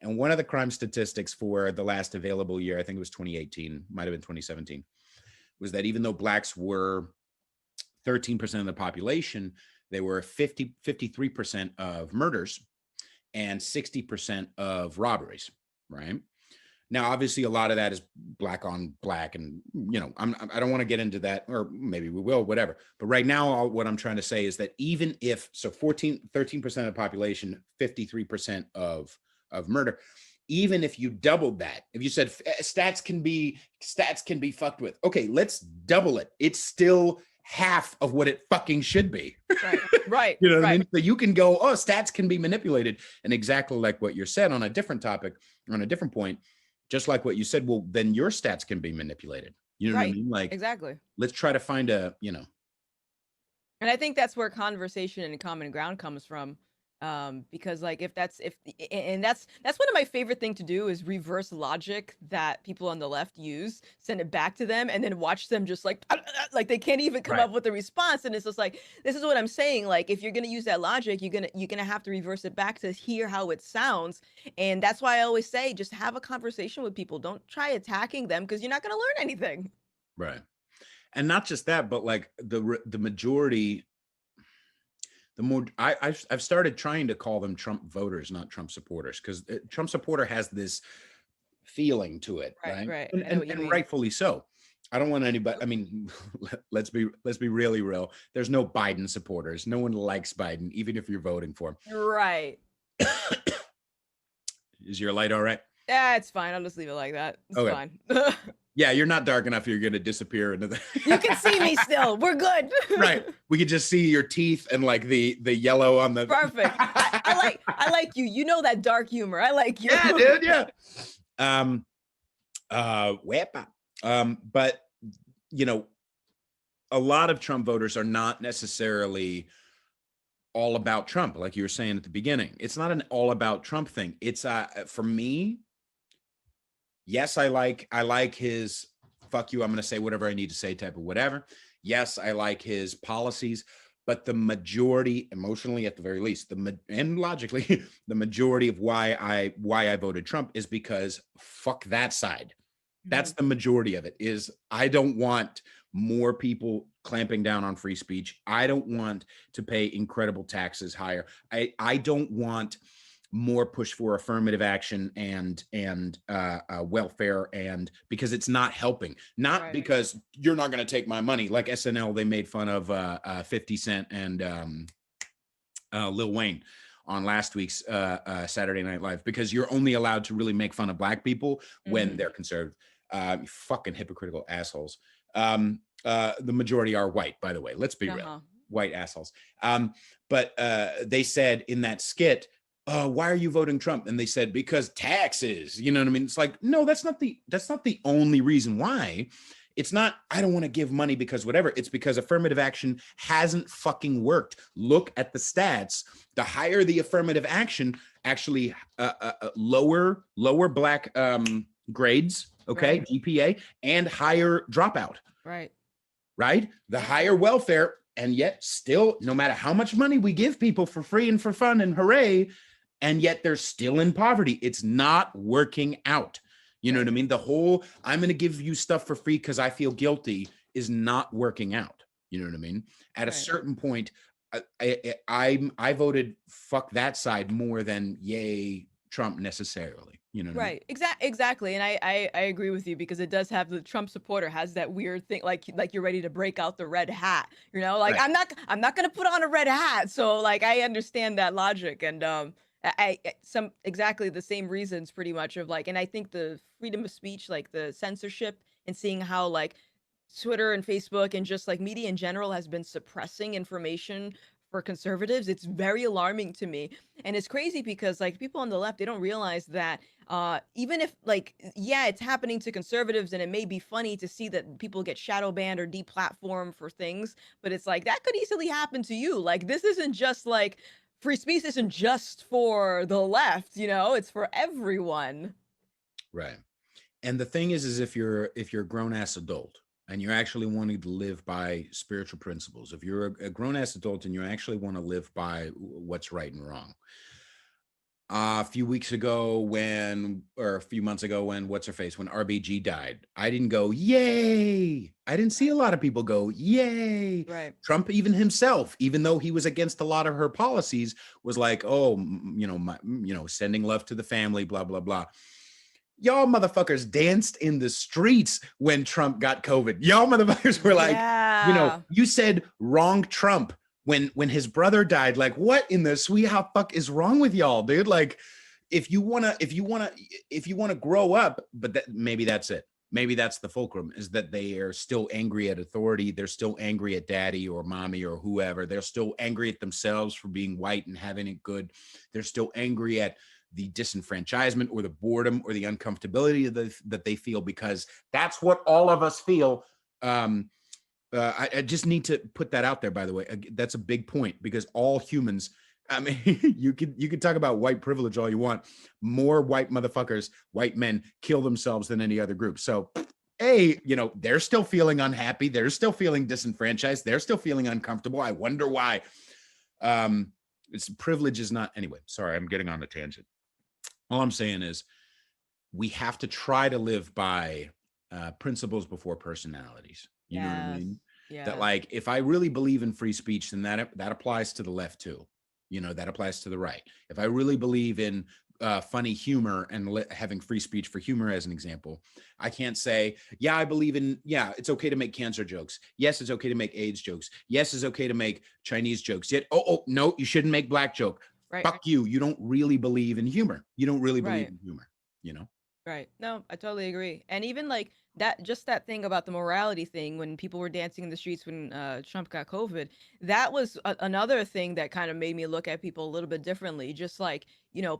Speaker 1: And one of the crime statistics for the last available year, I think it was 2018, might have been 2017, was that even though blacks were 13% of the population, they were 53% of murders and 60% of robberies, right? Now, obviously, a lot of that is black on black, and you know, I don't want to get into that, or maybe we will, whatever. But right now, what I'm trying to say is that even if 13% of the population, 53% of murder, even if you doubled that, if you said stats can be fucked with, okay, let's double it. It's still half of what it fucking should be.
Speaker 2: Right. Right.
Speaker 1: You know what I
Speaker 2: Right.
Speaker 1: mean? So you can go, oh, stats can be manipulated, and exactly like what you said on a different topic, on a different point. Just like what you said, well, then your stats can be manipulated. You know what I
Speaker 2: Right.
Speaker 1: mean? Like,
Speaker 2: Exactly.
Speaker 1: let's try to find a,
Speaker 2: And I think that's where conversation and common ground comes from. Because like if that's if and that's one of my favorite thing to do is reverse logic that people on the left use, send it back to them, and then watch them just like like they can't even come
Speaker 1: right,
Speaker 2: up with a response. And it's just like, this is what I'm saying. Like if you're gonna use that logic, you're gonna have to reverse it back to hear how it sounds. And that's why I always say, just have a conversation with people. Don't try attacking them, because you're not gonna learn anything.
Speaker 1: right. And not just that, but like the majority, the more I've started trying to call them Trump voters, not Trump supporters, because Trump supporter has this feeling to it,
Speaker 2: Right,
Speaker 1: right?
Speaker 2: right.
Speaker 1: And,
Speaker 2: I know
Speaker 1: and
Speaker 2: what you
Speaker 1: and
Speaker 2: mean.
Speaker 1: rightfully so. I don't want anybody. I mean, let's be really real. There's no Biden supporters. No one likes Biden, even if you're voting for him.
Speaker 2: Right.
Speaker 1: Is your light all right?
Speaker 2: Yeah, it's fine. I'll just leave it like that. It's
Speaker 1: Okay.
Speaker 2: fine.
Speaker 1: Yeah, you're not dark enough. You're gonna disappear into the.
Speaker 2: You can see me still. We're good.
Speaker 1: Right. We could just see your teeth and like the yellow on the.
Speaker 2: Perfect. I like you. You know that dark humor. I like you.
Speaker 1: Yeah, dude. Yeah. Wepa. But you know, a lot of Trump voters are not necessarily all about Trump, like you were saying at the beginning. It's not an all about Trump thing. It's for me, yes, I like his fuck you, I'm gonna say whatever I need to say type of whatever. Yes, I like his policies, but the majority, emotionally at the very least, and logically, the majority of why I voted Trump is because fuck that side. That's
Speaker 2: Mhm.
Speaker 1: the majority of it. Is I don't want more people clamping down on free speech. I don't want to pay incredible taxes higher. I don't want more push for affirmative action and welfare, and because it's not helping. Not
Speaker 2: Right.
Speaker 1: because you're not going to take my money. Like SNL, they made fun of 50 Cent and Lil Wayne on last week's Saturday Night Live, because you're only allowed to really make fun of black people when
Speaker 2: Mhm.
Speaker 1: they're conservative. You fucking hypocritical assholes. The majority are white, by the way. Let's be real,
Speaker 2: Uh-huh.
Speaker 1: white assholes. But they said in that skit, why are you voting Trump? And they said, because taxes. You know what I mean? It's like, no, that's not the only reason why. It's not, I don't want to give money because whatever. It's because affirmative action hasn't fucking worked. Look at the stats. The higher the affirmative action, actually lower black grades, okay,
Speaker 2: Right.
Speaker 1: GPA, and higher dropout,
Speaker 2: Right.
Speaker 1: right? The
Speaker 2: Yep.
Speaker 1: higher welfare, and yet still, no matter how much money we give people for free and for fun and hooray, and yet they're still in poverty. It's not working out. You know
Speaker 2: Right.
Speaker 1: what I mean? The whole I'm going to give you stuff for free because I feel guilty is not working out. You know what I mean? At a
Speaker 2: Right.
Speaker 1: certain point, I voted fuck that side more than yay Trump necessarily. You know what I mean?
Speaker 2: Right. Exactly. And I agree with you because it does have the Trump supporter has that weird thing like you're ready to break out the red hat. You know, like
Speaker 1: Right.
Speaker 2: I'm not gonna put on a red hat. So like I understand that logic and some exactly the same reasons pretty much of like and I think the freedom of speech, like the censorship and seeing how like Twitter and Facebook and just like media in general has been suppressing information for conservatives. It's very alarming to me. And it's crazy because like people on the left, they don't realize that even if like yeah, it's happening to conservatives and it may be funny to see that people get shadow banned or deplatformed for things, but it's like that could easily happen to you. Like this isn't just like free speech isn't just for the left, you know, it's for everyone.
Speaker 1: Right. And the thing is if you're a grown ass adult and you're actually wanting to live by spiritual principles, if you're a grown ass adult and you actually want to live by what's right and wrong, a few weeks ago or a few months ago when what's her face, when RBG died, I didn't go, yay. I didn't see a lot of people go, yay.
Speaker 2: Right.
Speaker 1: Trump, even himself, even though he was against a lot of her policies, was like, oh, sending love to the family, blah, blah, blah. Y'all motherfuckers danced in the streets when Trump got COVID. Y'all motherfuckers were like,
Speaker 2: Yeah.
Speaker 1: you said wrong Trump when his brother died. Like, what in the sweet how fuck is wrong with y'all, dude? Like, if you wanna grow up, but maybe that's it. Maybe that's the fulcrum, is that they are still angry at authority. They're still angry at daddy or mommy or whoever. They're still angry at themselves for being white and having it good. They're still angry at the disenfranchisement or the boredom or the uncomfortability that they feel, because that's what all of us feel. I just need to put that out there, by the way. That's a big point, because all humans, I mean, you could talk about white privilege all you want. More white motherfuckers, white men, kill themselves than any other group. So, hey, they're still feeling unhappy. They're still feeling disenfranchised. They're still feeling uncomfortable. I wonder why. It's privilege is not. Anyway, sorry, I'm getting on a tangent. All I'm saying is we have to try to live by principles before personalities. You know what I
Speaker 2: Yes.
Speaker 1: mean? That
Speaker 2: Yeah.
Speaker 1: like, if I really believe in free speech, then that applies to the left too. That applies to the right. If I really believe in funny humor and having free speech for humor, as an example, I can't say, yeah, I believe in, yeah, it's okay to make cancer jokes. Yes, it's okay to make AIDS jokes. Yes, it's okay to make Chinese jokes. Yet, oh, no, you shouldn't make black joke.
Speaker 2: Right.
Speaker 1: Fuck you. You don't really believe in humor. You don't really believe
Speaker 2: Right.
Speaker 1: in humor, you know?
Speaker 2: Right. No, I totally agree. And even like that, just that thing about the morality thing when people were dancing in the streets when Trump got COVID, that was another thing that kind of made me look at people a little bit differently. Just like,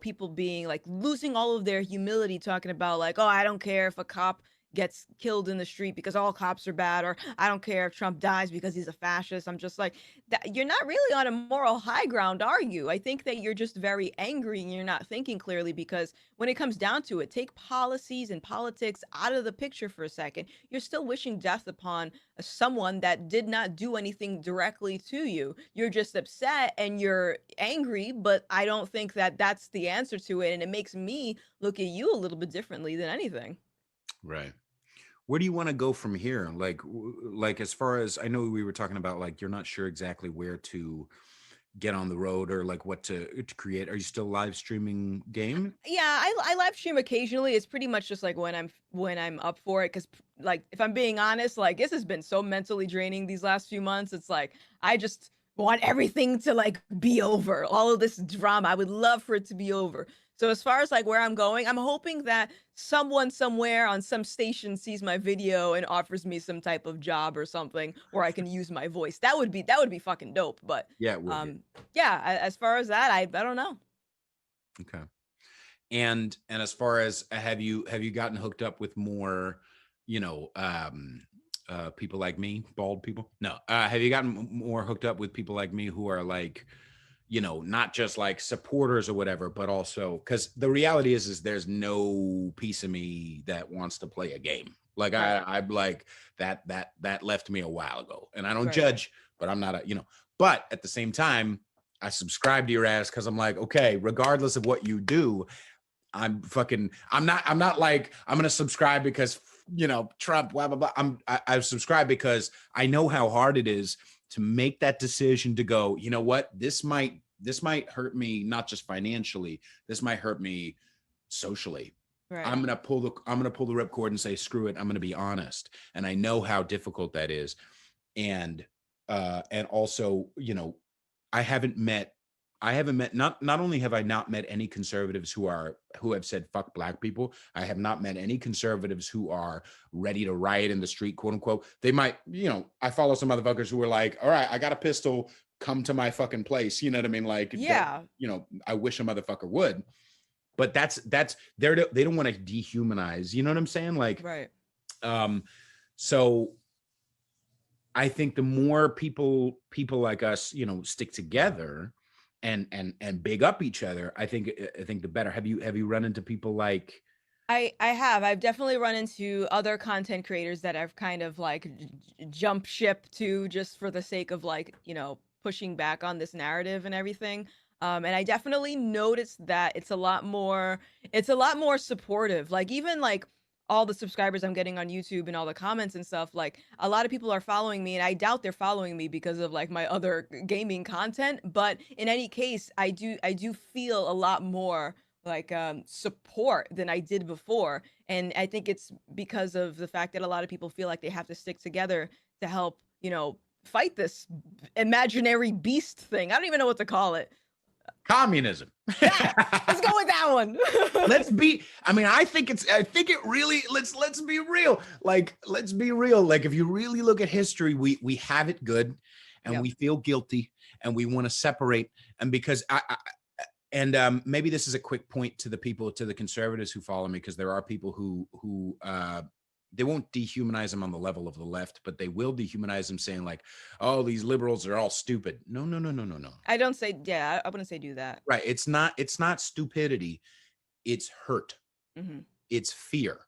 Speaker 2: people being like losing all of their humility, talking about like, oh, I don't care if a cop gets killed in the street because all cops are bad, or I don't care if Trump dies because he's a fascist. I'm just like, that you're not really on a moral high ground, are you? I think that you're just very angry and you're not thinking clearly because when it comes down to it, take policies and politics out of the picture for a second. You're still wishing death upon someone that did not do anything directly to you. You're just upset and you're angry, but I don't think that that's the answer to it. And it makes me look at you a little bit differently than anything.
Speaker 1: Right. Where do you want to go from here? Like, like as far as I know, we were talking about like you're not sure exactly where to get on the road or like what to create. Are you still live streaming game?
Speaker 2: Yeah, I live stream occasionally. It's pretty much just like when I'm up for it. Cause like if I'm being honest, like this has been so mentally draining these last few months. It's like I just want everything to like be over. All of this drama. I would love for it to be over. So as far as like where I'm going, I'm hoping that someone somewhere on some station sees my video and offers me some type of job or something where I can use my voice. That would be fucking dope. But
Speaker 1: Yeah, it would be.
Speaker 2: yeah, as far as that, I don't know.
Speaker 1: Okay. And as far as have you gotten hooked up with more, you know, people like me, bald people? No. Have you gotten more hooked up with people like me who are like, not just like supporters or whatever, but also because the reality is there's no piece of me that wants to play a game. Like
Speaker 2: Right.
Speaker 1: I'm like that left me a while ago, and I don't
Speaker 2: Right.
Speaker 1: judge, but I'm not but at the same time, I subscribe to your ass because I'm like, okay, regardless of what you do, I'm not like I'm gonna subscribe because Trump, blah blah blah. I subscribe because I know how hard it is to make that decision to go, you know what, this might hurt me, not just financially, this might hurt me socially.
Speaker 2: Right.
Speaker 1: I'm gonna pull the ripcord and say, screw it, I'm gonna be honest. And I know how difficult that is. And also, I haven't met not only have I not met any conservatives who have said fuck black people, I have not met any conservatives who are ready to riot in the street, quote unquote. They might, I follow some motherfuckers who are like, all right, I got a pistol, come to my fucking place. You know what I mean? Like,
Speaker 2: Yeah.
Speaker 1: I wish a motherfucker would, but they don't want to dehumanize, you know what I'm saying? Like,
Speaker 2: Right.
Speaker 1: um, so I think the more people like us, stick together and big up each other, I think the better. Have you run into people like
Speaker 2: I have. I've definitely run into other content creators that I've kind of like jump ship to just for the sake of like, pushing back on this narrative and everything. And I definitely noticed that it's a lot more supportive. Like even like all the subscribers I'm getting on YouTube and all the comments and stuff, like a lot of people are following me and I doubt they're following me because of like my other gaming content, but in any case, I do feel a lot more like support than I did before. And I think it's because of the fact that a lot of people feel like they have to stick together to help, fight this imaginary beast thing. I don't even know what to call it.
Speaker 1: communism?
Speaker 2: That let's go with that one.
Speaker 1: I think it really, let's be real. Let's be real. Like, if you really look at history, we have it good and
Speaker 2: Yep.
Speaker 1: we feel guilty and we want to separate. And because maybe this is a quick point to the conservatives who follow me, because there are people who they won't dehumanize them on the level of the left, but they will dehumanize them, saying like, "Oh, these liberals are all stupid." No, no, no, no, no, no.
Speaker 2: I don't say, yeah, I wouldn't say do that.
Speaker 1: Right? It's not stupidity. It's hurt.
Speaker 2: Hmm.
Speaker 1: It's fear.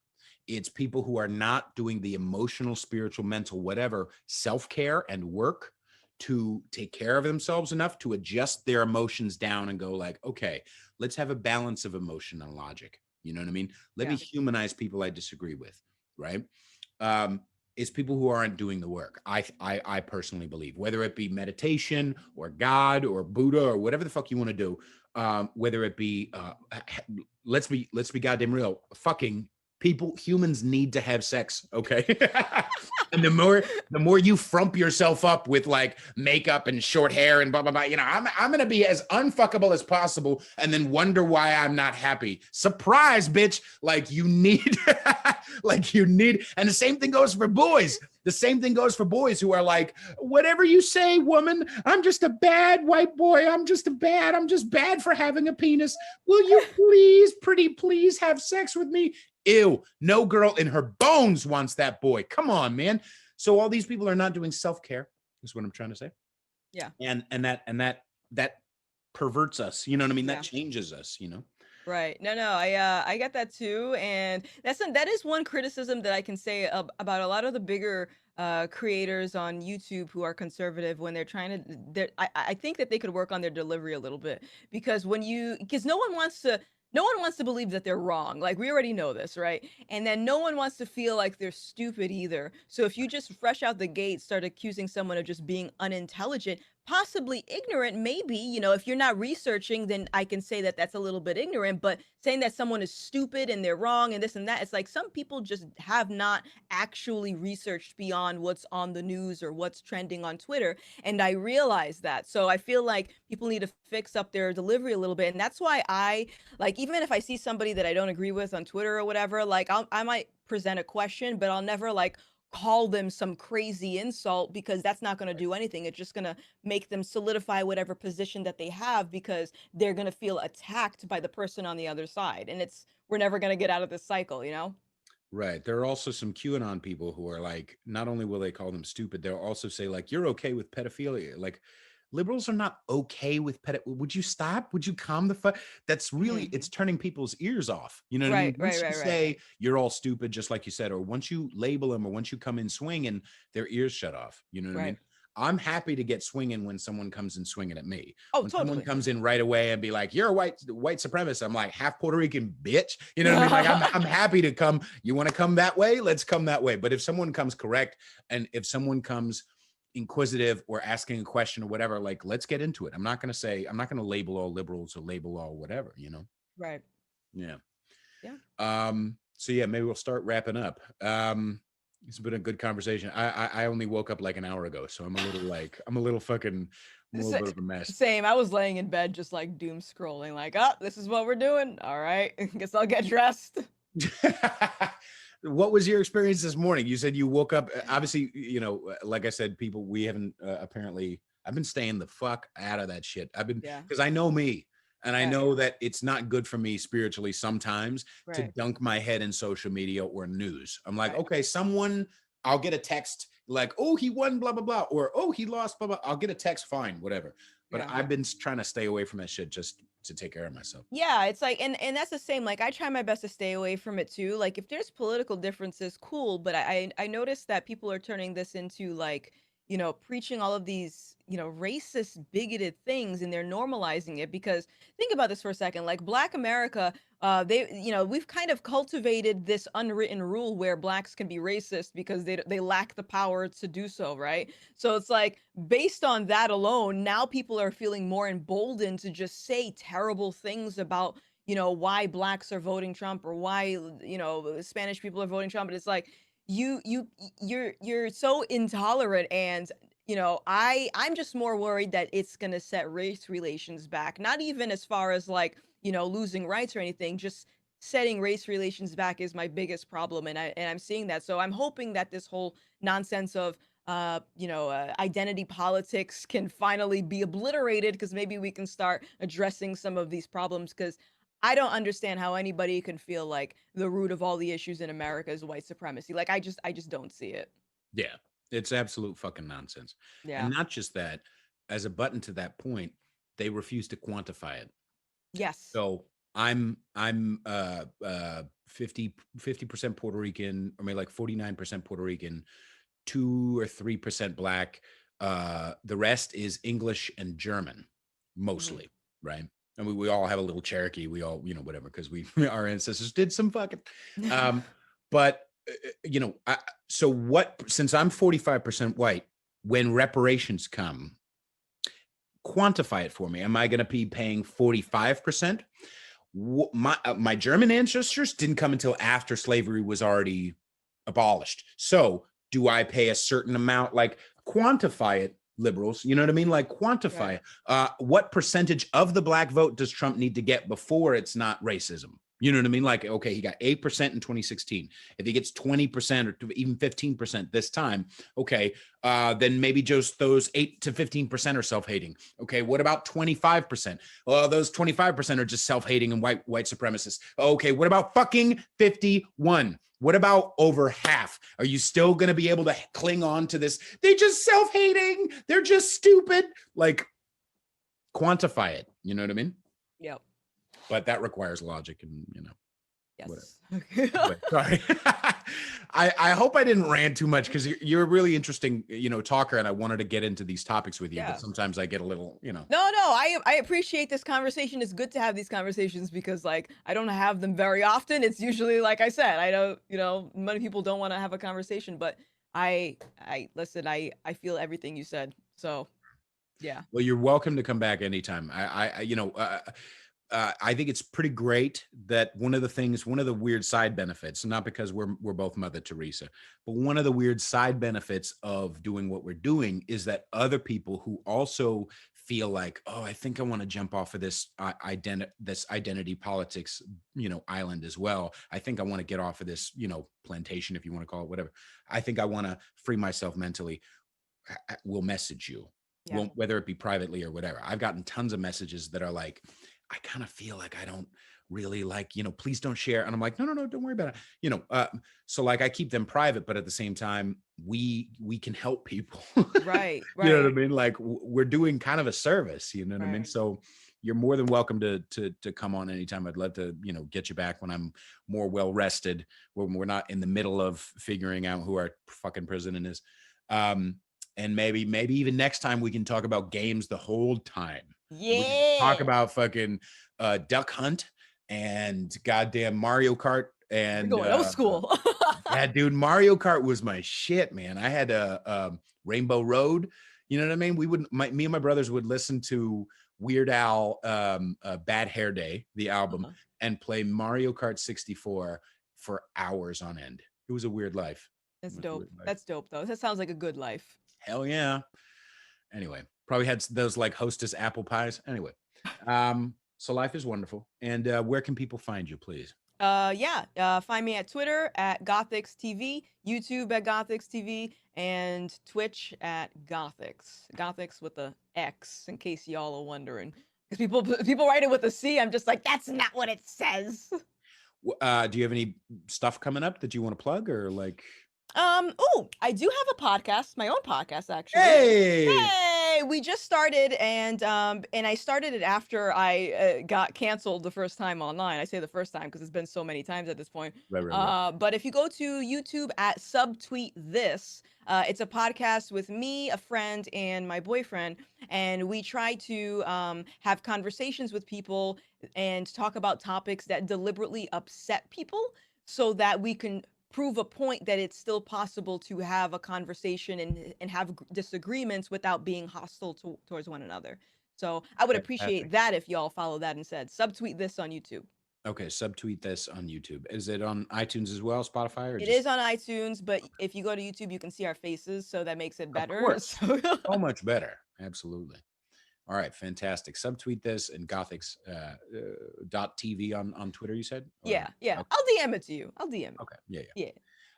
Speaker 1: It's people who are not doing the emotional, spiritual, mental, whatever self-care and work to take care of themselves enough to adjust their emotions down and go like, okay, let's have a balance of emotion and logic. You know what I mean? Let me
Speaker 2: Yeah.
Speaker 1: humanize people I disagree with, right? Um, is people who aren't doing the work. I personally believe, whether it be meditation or God or Buddha or whatever the fuck you want to do, whether it be let's be goddamn real, fucking people, humans need to have sex, okay? And the more you frump yourself up with like makeup and short hair and blah blah blah, I'm gonna be as unfuckable as possible and then wonder why I'm not happy. Surprise, bitch. Like you need and the same thing goes for boys. The same thing goes for boys who are like, whatever you say, woman, I'm just a bad white boy. I'm just bad for having a penis. Will you please, pretty please have sex with me? Ew, no girl in her bones wants that boy. Come on, man. So all these people are not doing self-care, is what I'm trying to say.
Speaker 2: Yeah.
Speaker 1: And that perverts us. You know what I mean?
Speaker 2: Yeah.
Speaker 1: That changes us,
Speaker 2: Right. No, I get that too, and that is one criticism that I can say about a lot of the bigger creators on YouTube who are conservative when they're trying to. I think that they could work on their delivery a little bit because because no one wants to believe that they're wrong. Like we already know this, right? And then no one wants to feel like they're stupid either. So if you just fresh out the gate start accusing someone of just being unintelligent, possibly ignorant, maybe, if you're not researching, then I can say that that's a little bit ignorant, but saying that someone is stupid and they're wrong and this and that, it's like some people just have not actually researched beyond what's on the news or what's trending on Twitter. And I realize that. So I feel like people need to fix up their delivery a little bit. And that's why like, even if I see somebody that I don't agree with on Twitter or whatever, like I might present a question, but I'll never like call them some crazy insult because that's not going to do anything. It's just going to make them solidify whatever position that they have because they're going to feel attacked by the person on the other side. And we're never going to get out of this cycle, you know?
Speaker 1: Right. There are also some QAnon people who are like, not only will they call them stupid, they'll also say like, you're okay with pedophilia. Like liberals are not okay with would you stop? Would you calm the fuck? That's really, it's
Speaker 2: Mhm.
Speaker 1: turning people's ears off. You know what I mean?
Speaker 2: Right, right,
Speaker 1: Once you
Speaker 2: right, right.
Speaker 1: say you're all stupid, just like you said, or once you label them or once you come in swinging, their ears shut off. You know what I mean?
Speaker 2: Right.
Speaker 1: I'm happy to get swinging when someone comes in swinging at me.
Speaker 2: Oh,
Speaker 1: When someone
Speaker 2: totally.
Speaker 1: comes in right away and be like, "You're a white supremacist," I'm like, "Half Puerto Rican, bitch." You know what I mean? Like, I'm happy to come. You want to come that way? Let's come that way. But if someone comes correct, and if someone comes inquisitive or asking a question or whatever, like, let's get into it. I'm not going to label all liberals or label all whatever.
Speaker 2: Right.
Speaker 1: Yeah.
Speaker 2: Yeah.
Speaker 1: So yeah, maybe we'll start wrapping up. It's been a good conversation. I only woke up like an hour ago, so I'm a little bit of a mess.
Speaker 2: Same. I was laying in bed just like doom scrolling, like, oh, this is what we're doing. All right. Guess I'll get dressed.
Speaker 1: What was your experience this morning? You said you woke up, obviously, like I said, people, we haven't apparently, I've been staying the fuck out of that shit.
Speaker 2: Yeah.
Speaker 1: Because I know me. And I
Speaker 2: Yeah.
Speaker 1: know that it's not good for me spiritually sometimes to
Speaker 2: Right.
Speaker 1: dunk my head in social media or news. I'm like,
Speaker 2: Right.
Speaker 1: okay, I'll get a text like, oh, he won, blah, blah, blah, or oh, he lost, blah, blah. I'll get a text, fine, whatever. But
Speaker 2: Yeah.
Speaker 1: I've been trying to stay away from that shit just to take care of myself.
Speaker 2: Yeah, it's like and that's the same, like, I try my best to stay away from it too, like, if there's political differences, cool, but I noticed that people are turning this into, like, preaching all of these, racist, bigoted things, and they're normalizing it because think about this for a second, like, Black America, we've kind of cultivated this unwritten rule where Blacks can be racist because they lack the power to do so, right? So it's like based on that alone, now people are feeling more emboldened to just say terrible things about, why Blacks are voting Trump or why, Spanish people are voting Trump. And it's like you're so intolerant and I'm just more worried that it's gonna set race relations back. Not even as far as like, losing rights or anything, just setting race relations back is my biggest problem. And I'm seeing that. So I'm hoping that this whole nonsense of identity politics can finally be obliterated because maybe we can start addressing some of these problems because I don't understand how anybody can feel like the root of all the issues in America is white supremacy. Like I just don't see it.
Speaker 1: Yeah, it's absolute fucking nonsense. And
Speaker 2: Yeah.
Speaker 1: not just that, as a button to that point, they refuse to quantify it.
Speaker 2: Yes.
Speaker 1: So I'm 50% Puerto Rican, or maybe like 49% Puerto Rican, 2 or 3% Black. The rest is English and German,
Speaker 2: Mhm.
Speaker 1: mostly, right? And we all have a little Cherokee. We all, whatever, because our ancestors did some fucking. Um, but you know, so what, since I'm 45% white, when reparations come, quantify it for me. Am I going to be paying 45%? My German ancestors didn't come until after slavery was already abolished. So do I pay a certain amount? Like, quantify it, liberals. You know what I mean? Like, quantify
Speaker 2: Right.
Speaker 1: it. What percentage of the black vote does Trump need to get before it's not racism? You know what I mean? Like, okay, he got 8% in 2016. If he gets 20% or even 15% this time, okay, then maybe just those 8 to 15% are self-hating. Okay, what about 25%? Well, those 25% are just self-hating and white supremacists. Okay, what about fucking 51? What about over half? Are you still going to be able to cling on to this? They're just self-hating. They're just stupid. Like, quantify it. You know what I mean?
Speaker 2: Yep.
Speaker 1: But that requires logic and, you know, whatever.
Speaker 2: Yes.
Speaker 1: Anyway, sorry. I hope I didn't rant too much, because you're a really interesting, you know, talker, and I wanted to get into these topics with you, but
Speaker 2: Yeah.
Speaker 1: sometimes I get a little, you know.
Speaker 2: No, I appreciate this conversation. It's good to have these conversations because like I don't have them very often. It's usually like I said, I don't, many people don't want to have a conversation, but I listen, I feel everything you said. So, yeah.
Speaker 1: Well, you're welcome to come back anytime. You know, I think it's pretty great that one of the weird side benefits, not because we're both Mother Teresa, but one of the weird side benefits of doing what we're doing is that other people who also feel like, oh, I think I want to jump off of this identity politics, you know, island as well. I think I want to get off of this, you know, plantation, if you want to call it whatever. I think I want to free myself mentally. Will message you,
Speaker 2: Yeah.
Speaker 1: whether it be privately or whatever. I've gotten tons of messages that are like, I kind of feel like I don't really like, you know, please don't share. And I'm like, no, don't worry about it. You know, so like I keep them private, but at the same time, we can help people.
Speaker 2: Right,
Speaker 1: You know what I
Speaker 2: right,
Speaker 1: mean? Like, we're doing kind of a service, you know what I mean?
Speaker 2: right.
Speaker 1: So you're more than welcome to come on anytime. I'd love to, you know, get you back when I'm more well rested, when we're not in the middle of figuring out who our fucking president is. And maybe even next time we can talk about games the whole time. We can talk
Speaker 2: Yeah.
Speaker 1: about fucking Duck Hunt and goddamn Mario Kart
Speaker 2: We're
Speaker 1: and
Speaker 2: going old school.
Speaker 1: yeah, dude, Mario Kart was my shit, man. I had a Rainbow Road. You know what I mean? Me and my brothers would listen to Weird Al, Bad Hair Day, the album,
Speaker 2: Uh-huh.
Speaker 1: and play Mario Kart 64 for hours on end. It was a weird life. It
Speaker 2: That's
Speaker 1: was a
Speaker 2: dope.
Speaker 1: weird life.
Speaker 2: That's dope though. That sounds like a good life.
Speaker 1: Hell yeah. Anyway, probably had those like Hostess apple pies. Anyway, so life is wonderful. And where can people find you, please?
Speaker 2: Yeah. Find me at Twitter at Gothix TV, YouTube at Gothix TV, and Twitch at Gothix. Gothix with a X, in case y'all are wondering. Because people write it with a C. I'm just like, that's not what it says.
Speaker 1: Do you have any stuff coming up that you want to plug, or like?
Speaker 2: Oh, I do have a podcast, my own podcast actually.
Speaker 1: Hey,
Speaker 2: Hey, we just started and I started it after I got canceled the first time online. I say the first time because it's been so many times at this point.
Speaker 1: right.
Speaker 2: But if you go to YouTube at subtweet this, it's a podcast with me, a friend, and my boyfriend, and we try to have conversations with people and talk about topics that deliberately upset people so that we can prove a point that it's still possible to have a conversation and have disagreements without being hostile towards one another. So I would appreciate
Speaker 1: Fantastic.
Speaker 2: that if y'all follow that instead. Subtweet this on YouTube.
Speaker 1: Okay, subtweet this on YouTube. Is it on iTunes as well, Spotify, or
Speaker 2: It
Speaker 1: just?
Speaker 2: is on iTunes, but if you go to YouTube, you can see our faces, so that makes it
Speaker 1: Of
Speaker 2: better.
Speaker 1: course, so much better. Absolutely. All right, fantastic. Subtweet this and Gothix .tv on Twitter. You said? Or
Speaker 2: Yeah, yeah.
Speaker 1: okay,
Speaker 2: I'll DM it to you. I'll DM it.
Speaker 1: okay, yeah.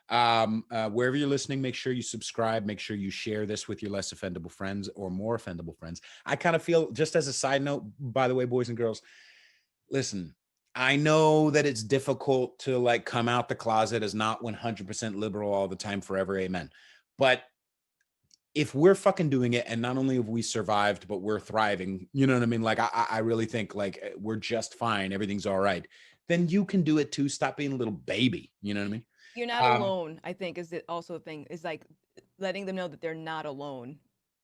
Speaker 2: Yeah.
Speaker 1: Wherever you're listening, make sure you subscribe. Make sure you share this with your less offendable friends or more offendable friends. I kind of feel, just as a side note, by the way, boys and girls, listen, I know that it's difficult to like come out the closet as not 100% liberal all the time, forever, amen. But if we're fucking doing it, and not only have we survived, but we're thriving, you know what I mean? Like, I really think like we're just fine. Everything's all right. Then you can do it too. Stop being a little baby. You know what I mean?
Speaker 2: You're not
Speaker 1: Um,
Speaker 2: alone, I think is it also a thing. Is like letting them know that they're not alone.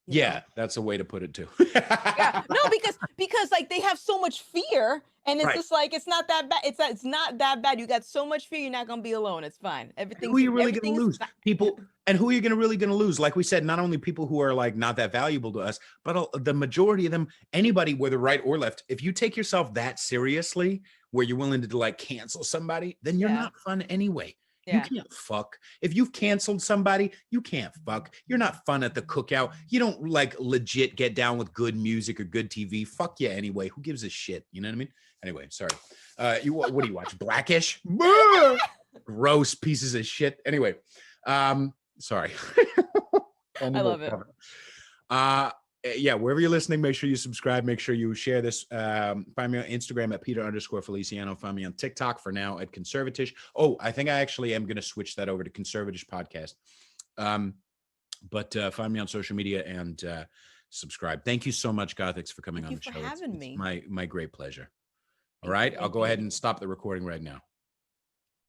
Speaker 2: you
Speaker 1: Yeah,
Speaker 2: know?
Speaker 1: that's a way to put it too.
Speaker 2: Yeah, no, because like they have so much fear, and it's
Speaker 1: Right.
Speaker 2: just like it's not that bad. It's not that bad. You got so much fear, you're not gonna be alone. It's fine.
Speaker 1: Who are you really going to
Speaker 2: Everything's
Speaker 1: lose?
Speaker 2: fine.
Speaker 1: People, and who are you really going to lose? Like we said, not only people who are like not that valuable to us, but the majority of them, anybody, whether right or left, if you take yourself that seriously, where you're willing to like cancel somebody, then you're
Speaker 2: Yeah,
Speaker 1: not fun anyway. You
Speaker 2: yeah,
Speaker 1: can't fuck. If you've canceled somebody, you can't fuck. You're not fun at the cookout. You don't like legit get down with good music or good TV. Fuck you anyway. Who gives a shit? You know what I mean? Anyway, sorry. What do you watch? Blackish? Gross pieces of shit. Anyway, sorry.
Speaker 2: I love it.
Speaker 1: Yeah, wherever you're listening, make sure you subscribe. Make sure you share this. Find me on Instagram at Peter_Feliciano. Find me on TikTok for now at Conservatish. Oh, I think I actually am going to switch that over to Conservatish Podcast. But find me on social media and subscribe. Thank you so much, Gothix, for coming
Speaker 2: Thank
Speaker 1: on
Speaker 2: you
Speaker 1: the
Speaker 2: for
Speaker 1: show.
Speaker 2: having
Speaker 1: It's
Speaker 2: me.
Speaker 1: my great pleasure. All
Speaker 2: Thank you,
Speaker 1: right, I'll
Speaker 2: and
Speaker 1: go
Speaker 2: thank
Speaker 1: ahead
Speaker 2: you.
Speaker 1: and stop the recording right now.